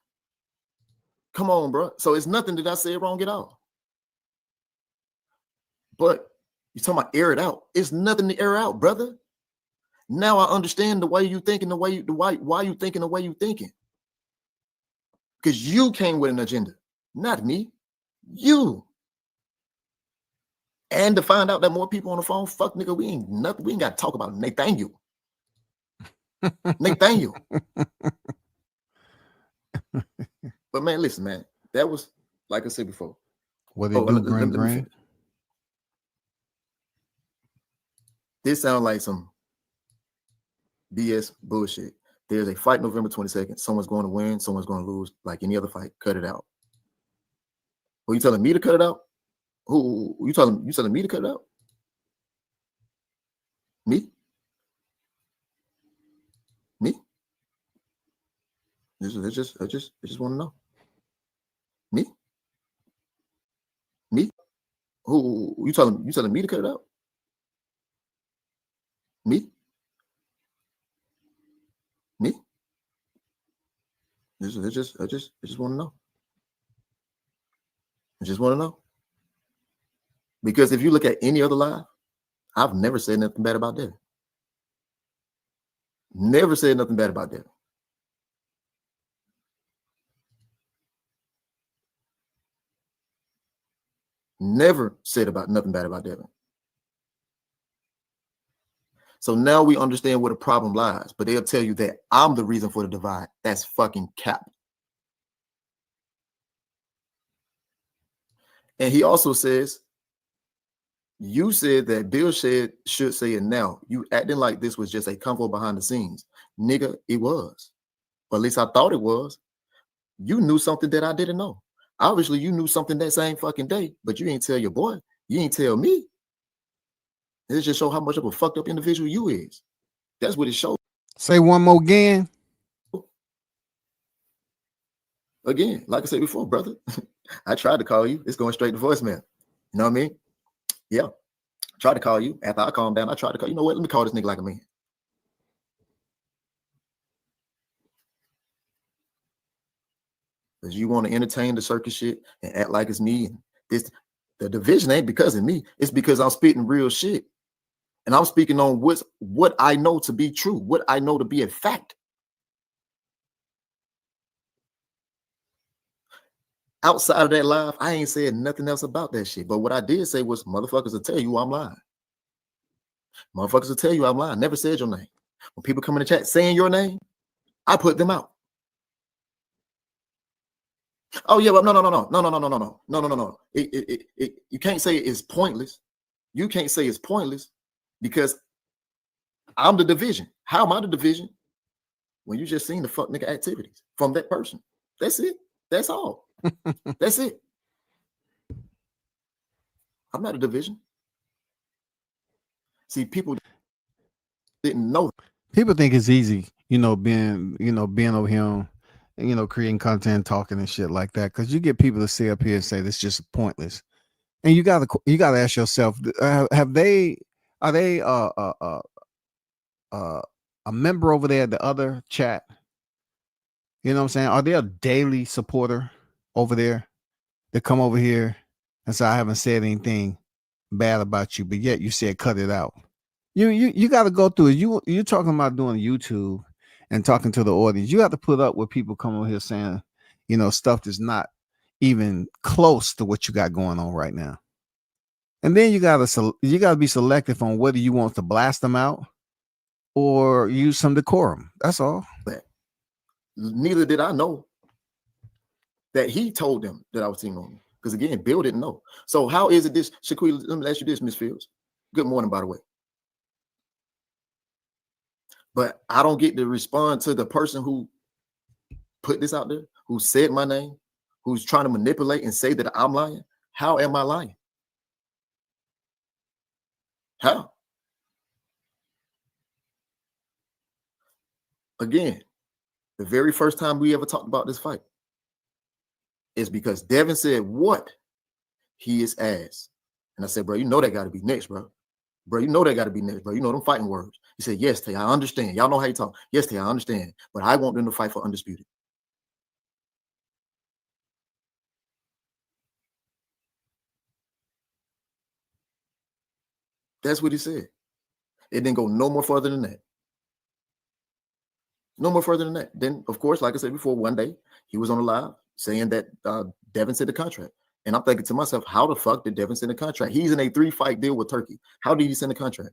Come on, bro. So it's nothing that I said wrong at all. But you're talking about air it out. It's nothing to air out, brother. Now I understand the way you thinking, why you thinking the way you thinking. Because you came with an agenda, not me. You. And to find out that more people on the phone, fuck nigga, we ain't got to talk about Nathaniel. Nathaniel. But man, listen, man, that was like I said before. What they do, Green. This sounds like some BS bullshit. There's a fight November 22nd. Someone's going to win, someone's going to lose. Like any other fight, cut it out. Were you telling me to cut it out? Who you telling me to cut it out? Me? I just want to know. Me? Who you telling me to cut it out? Me? I just want to know. I just want to know. Because if you look at any other live, I've never said nothing bad about Devin. Never said nothing bad about Devin. Never said about nothing bad about Devin. So now we understand where the problem lies, but they'll tell you that I'm the reason for the divide. That's fucking cap. And he also says, you said that Bill should say it now. You acting like this was just a convo behind the scenes. Nigga, it was. Or at least I thought it was. You knew something that I didn't know. Obviously, you knew something that same fucking day, but you ain't tell your boy. You ain't tell me. It just show how much of a fucked up individual you is. That's what it shows. Say one more again. Again, like I said before, brother, I tried to call you. It's going straight to voicemail. You know what I mean? Yeah. Tried to call you. After I calmed down, I tried to call. You know what? Let me call this nigga like a man. Because you want to entertain the circus shit and act like it's me. And this, the division ain't because of me. It's because I'm spitting real shit. And I'm speaking on what I know to be true, what I know to be a fact. Outside of that live, I ain't said nothing else about that shit. But what I did say was, motherfuckers will tell you I'm lying. Motherfuckers will tell you I'm lying. Never said your name. When people come in the chat saying your name, I put them out. Oh yeah, but no. You can't say it's pointless. You can't say it's pointless because I'm the division. How am I the division? When you just seen the fuck nigga activities from that person. That's it. That's all. That's it. I'm not a division. See, people didn't know. People think it's easy, being over here, creating content, talking and shit like that. Because you get people to sit up here and say this is just pointless, and you gotta ask yourself: are they a member over there at the other chat? You know what I'm saying? Are they a daily supporter over there that come over here and say I haven't said anything bad about you, but yet you said cut it out? You got to go through it. You're talking about doing YouTube and talking to the audience. You have to put up with people coming over here saying, stuff that's not even close to what you got going on right now. And then you gotta be selective on whether you want to blast them out or use some decorum. That's all. Neither did I know that he told them that I was teaming on him. Because again, Bill didn't know. So how is it this, Shaquille, let me ask you this, Miss Fields. Good morning, by the way. But I don't get to respond to the person who put this out there, who said my name, who's trying to manipulate and say that I'm lying. How am I lying? How? Again, the very first time we ever talked about this fight is because Devin said what? He is ass. And I said, bro, you know that got to be next, bro. Bro, you know that got to be next, bro. You know them fighting words. He said, yes, Tay, I understand. Y'all know how you talk. Yes, Tay, I understand. But I want them to fight for undisputed. That's what he said. It didn't go no more further than that. No more further than that. Then, of course, like I said before, one day he was on the live saying that Devin said the contract. And I'm thinking to myself, how the fuck did Devin send the contract? He's in a 3-fight deal with Turkey. How did he send the contract?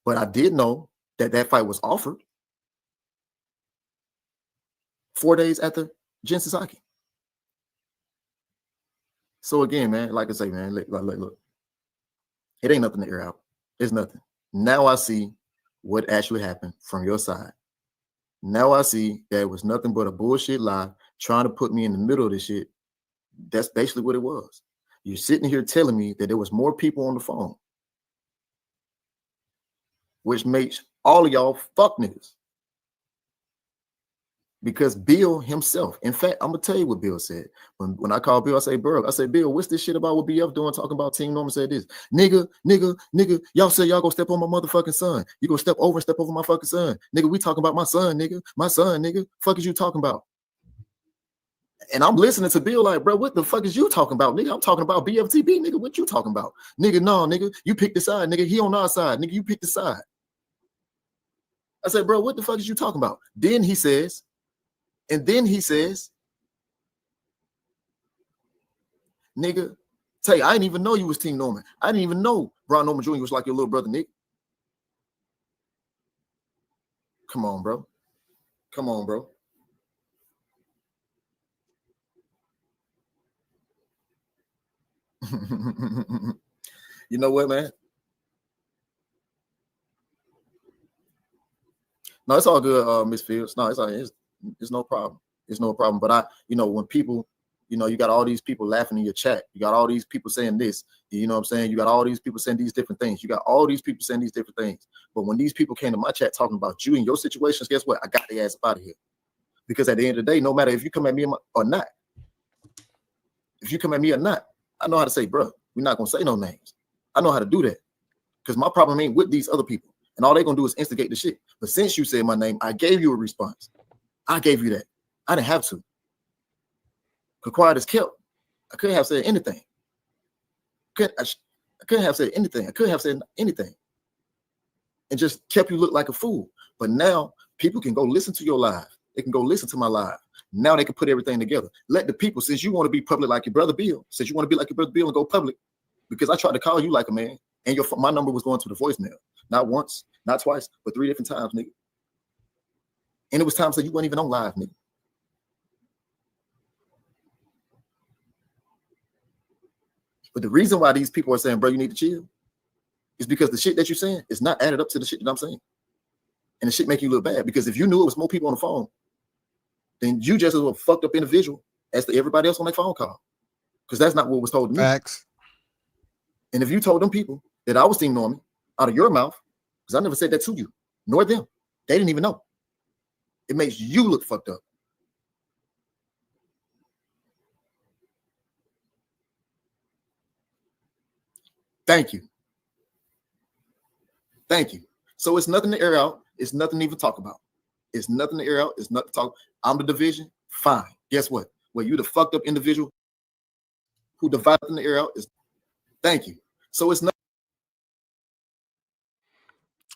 But I did know that that fight was offered 4 days after Jen Sasaki. So again, man, like I say, man, look, it ain't nothing to air out. It's nothing. Now I see what actually happened from your side. Now I see that it was nothing but a bullshit lie trying to put me in the middle of this shit. That's basically what it was. You're sitting here telling me that there was more people on the phone, which makes all of y'all fuck niggas. Because Bill himself, in fact, I'm gonna tell you what Bill said. When I called Bill, I say, Bill, what's this shit about what BF doing, talking about Team Norman said this? Nigga, y'all say y'all gonna step on my motherfucking son. You gonna step over my fucking son. Nigga, we talking about my son, nigga. My son, nigga. Fuck is you talking about? And I'm listening to Bill like, bro, what the fuck is you talking about, nigga? I'm talking about BFTB, nigga. What you talking about? Nigga, no, nigga. You pick the side, nigga. He on our side, nigga. You pick the side. I said, bro, what the fuck is you talking about? Then he says, nigga, Tay, I didn't even know you was Team Norman. I didn't even know Brian Norman Jr. was like your little brother, Nick. Come on, bro. Come on, bro. You know what, man? No, it's all good, Miss Fields. No, it's no problem. It's no problem. But when people, you got all these people laughing in your chat. You got all these people saying this. You know what I'm saying? You got all these people saying these different things. You got all these people saying these different things. But when these people came to my chat talking about you and your situations, guess what? I got their ass up out of here. Because at the end of the day, no matter if you come at me or not, I know how to say, bro, we're not going to say no names. I know how to do that. Because my problem ain't with these other people. And all they're going to do is instigate the shit. But since you said my name, I gave you a response. I gave you that. I didn't have to. Because quiet is kept. I couldn't have said anything. I couldn't have said anything. I couldn't have said anything. And just kept you look like a fool. But now people can go listen to your live. They can go listen to my live. Now they can put everything together. Let the people, since you want to be public like your brother Bill, and go public, because I tried to call you like a man, and my number was going to the voicemail. Not once, not twice, but 3 different times, nigga. And it was times that you weren't even on live, nigga. But the reason why these people are saying, bro, you need to chill, is because the shit that you're saying is not added up to the shit that I'm saying. And the shit make you look bad. Because if you knew it was more people on the phone, then you just as well fucked up individual as to everybody else on their phone call. Because that's not what was told to me. Facts. And if you told them people that I was Team Norman out of your mouth, because I never said that to you, nor them, they didn't even know. It makes you look fucked up. Thank you. Thank you. So it's nothing to air out. It's nothing to even talk about. It's nothing to air out. It's nothing to talk. I'm the division. Fine. Guess what? Well, you the fucked up individual who divided in the air out is. Thank you. So it's not.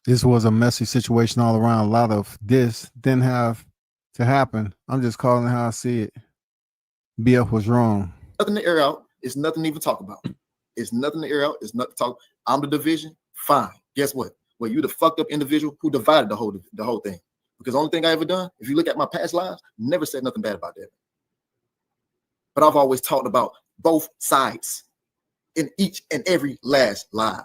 This was a messy situation all around. A lot of this didn't have to happen. I'm just calling it how I see it. BF was wrong. Nothing to air out. It's nothing to even talk about. It's nothing to air out. It's nothing to talk. I'm the division. Fine. Guess what? Well, you the fucked up individual who divided the whole thing. Because the only thing I ever done, if you look at my past lives, never said nothing bad about that. But I've always talked about both sides in each and every last live.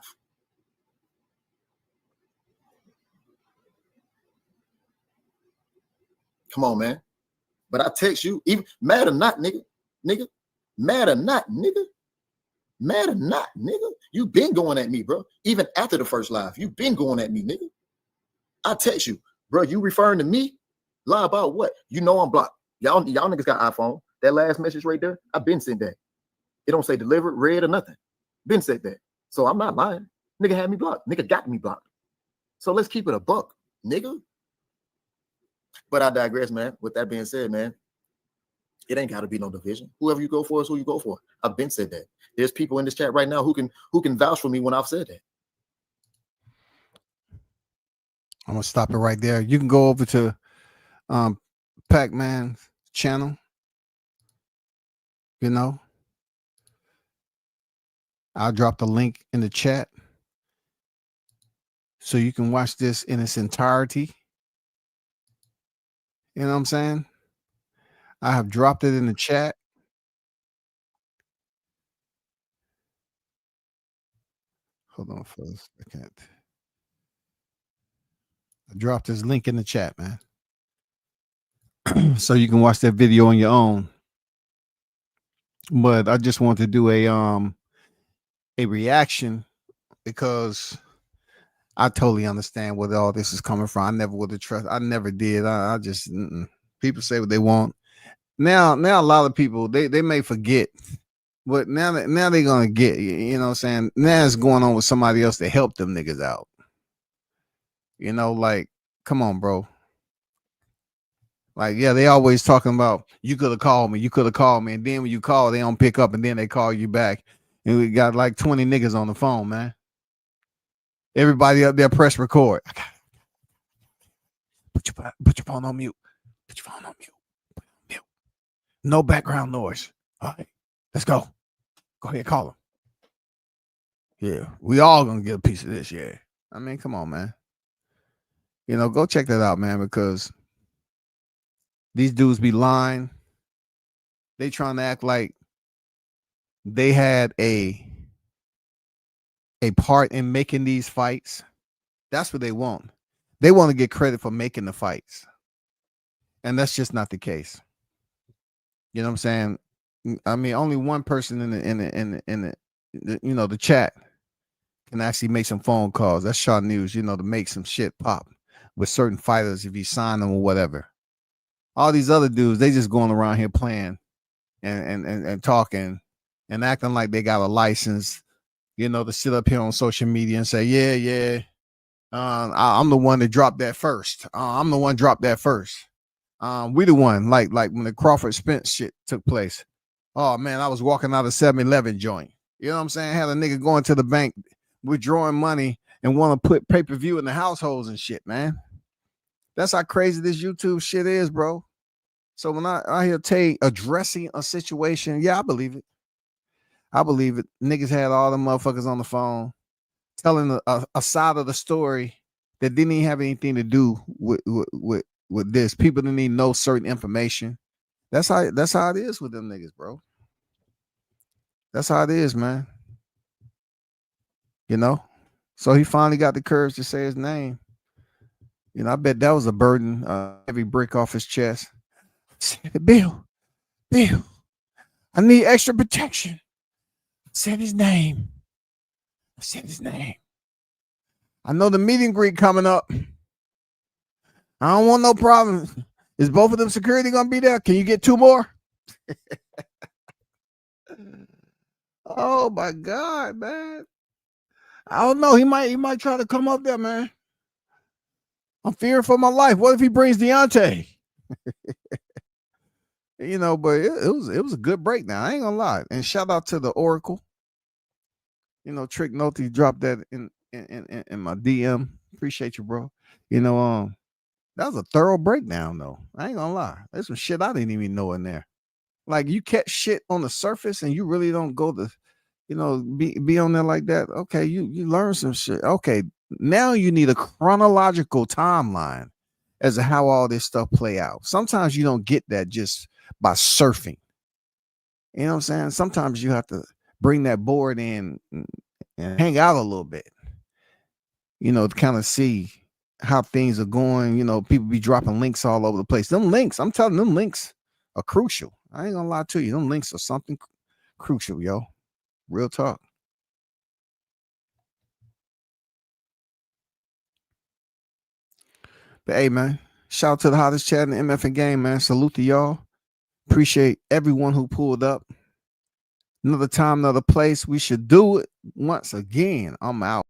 Come on, man. But I text you, even mad or not, nigga, mad or not, you been going at me, bro. Even after the first live, you been going at me, nigga. I text you, bro, you referring to me? Lie about what? You know I'm blocked. Y'all niggas got iPhone. That last message right there, I been sent that. It don't say delivered, read, or nothing. Been said that. So I'm not lying. Nigga had me blocked. Nigga got me blocked. So let's keep it a buck, nigga. But I digress, man. With that being said, man, it ain't got to be no division. Whoever you go for is who you go for. I've been said that. There's people in this chat right now who can vouch for me when I've said that. I'm gonna stop it right there. You can go over to Pac-Man's channel. You know, I'll drop the link in the chat so you can watch this in its entirety. You know what I'm saying? I have dropped it in the chat. Hold on for a second. I dropped this link in the chat, man. So you can watch that video on your own. But I just want to do a reaction because I totally understand where all this is coming from. I never would have trusted. I never did. I just people say what they want. Now a lot of people they may forget, but now they're gonna get. You know what I'm saying? Now it's going on with somebody else to help them niggas out. You know, like, come on, bro. Like, yeah, they always talking about you could have called me, and then when you call, they don't pick up, and then they call you back, and we got like 20 niggas on the phone, man. Everybody up there, press record. Put your phone on mute. Put your phone on mute. No background noise. All right, let's go. Go ahead, call them. Yeah, we all gonna get a piece of this. Yeah, I mean, come on, man. You know, go check that out, man, because these dudes be lying. They trying to act like they had a part in making these fights. That's what they want. They want to get credit for making the fights. And that's just not the case. You know what I'm saying? I mean, only one person in the you know, the chat can actually make some phone calls. That's Shaw News, you know, to make some shit pop with certain fighters if you sign them or whatever. All these other dudes, they just going around here playing and talking and acting like they got a license, you know, to sit up here on social media and say, yeah, I'm the one that dropped that first. I'm the one dropped that first. We the one, like when the Crawford Spence shit took place. Oh man, I was walking out of 7-Eleven joint. You know what I'm saying? Had a nigga going to the bank, withdrawing money and want to put pay-per-view in the households and shit, man. That's how crazy this YouTube shit is, bro. So when I hear Tay addressing a situation, yeah, I believe it. I believe it. Niggas had all the motherfuckers on the phone telling a side of the story that didn't even have anything to do with this. People didn't even know certain information. That's how it is with them niggas, bro. That's how it is, man. You know? So he finally got the courage to say his name. You know, I bet that was a burden, heavy brick off his chest. Bill, I need extra protection. I said his name. I know the meet and greet coming up. I don't want no problems. Is both of them security gonna be there? Can you get 2 more? Oh my God, man. I don't know. He might try to come up there, man. I'm fearing for my life. What if he brings Deontay? You know, but it was a good breakdown. I ain't gonna lie. And shout out to the Oracle. You know, Trick Noty dropped that in my DM. Appreciate you, bro. You know, that was a thorough breakdown, though. I ain't gonna lie. There's some shit I didn't even know in there. Like, you catch shit on the surface and you really don't go to, you know, be on there like that. Okay, you learn some shit. Okay, now you need a chronological timeline as to how all this stuff play out. Sometimes you don't get that just by surfing. You know what I'm saying? Sometimes you have to bring that board in and hang out a little bit, you know, to kind of see how things are going. You know, people be dropping links all over the place. Them links, I'm telling them links are crucial. I ain't gonna lie to you. Them links are something crucial, yo. Real talk. But hey, man, shout out to the hottest chat in the MF and game, man. Salute to y'all. Appreciate everyone who pulled up. Another time, another place. We should do it once again. I'm out.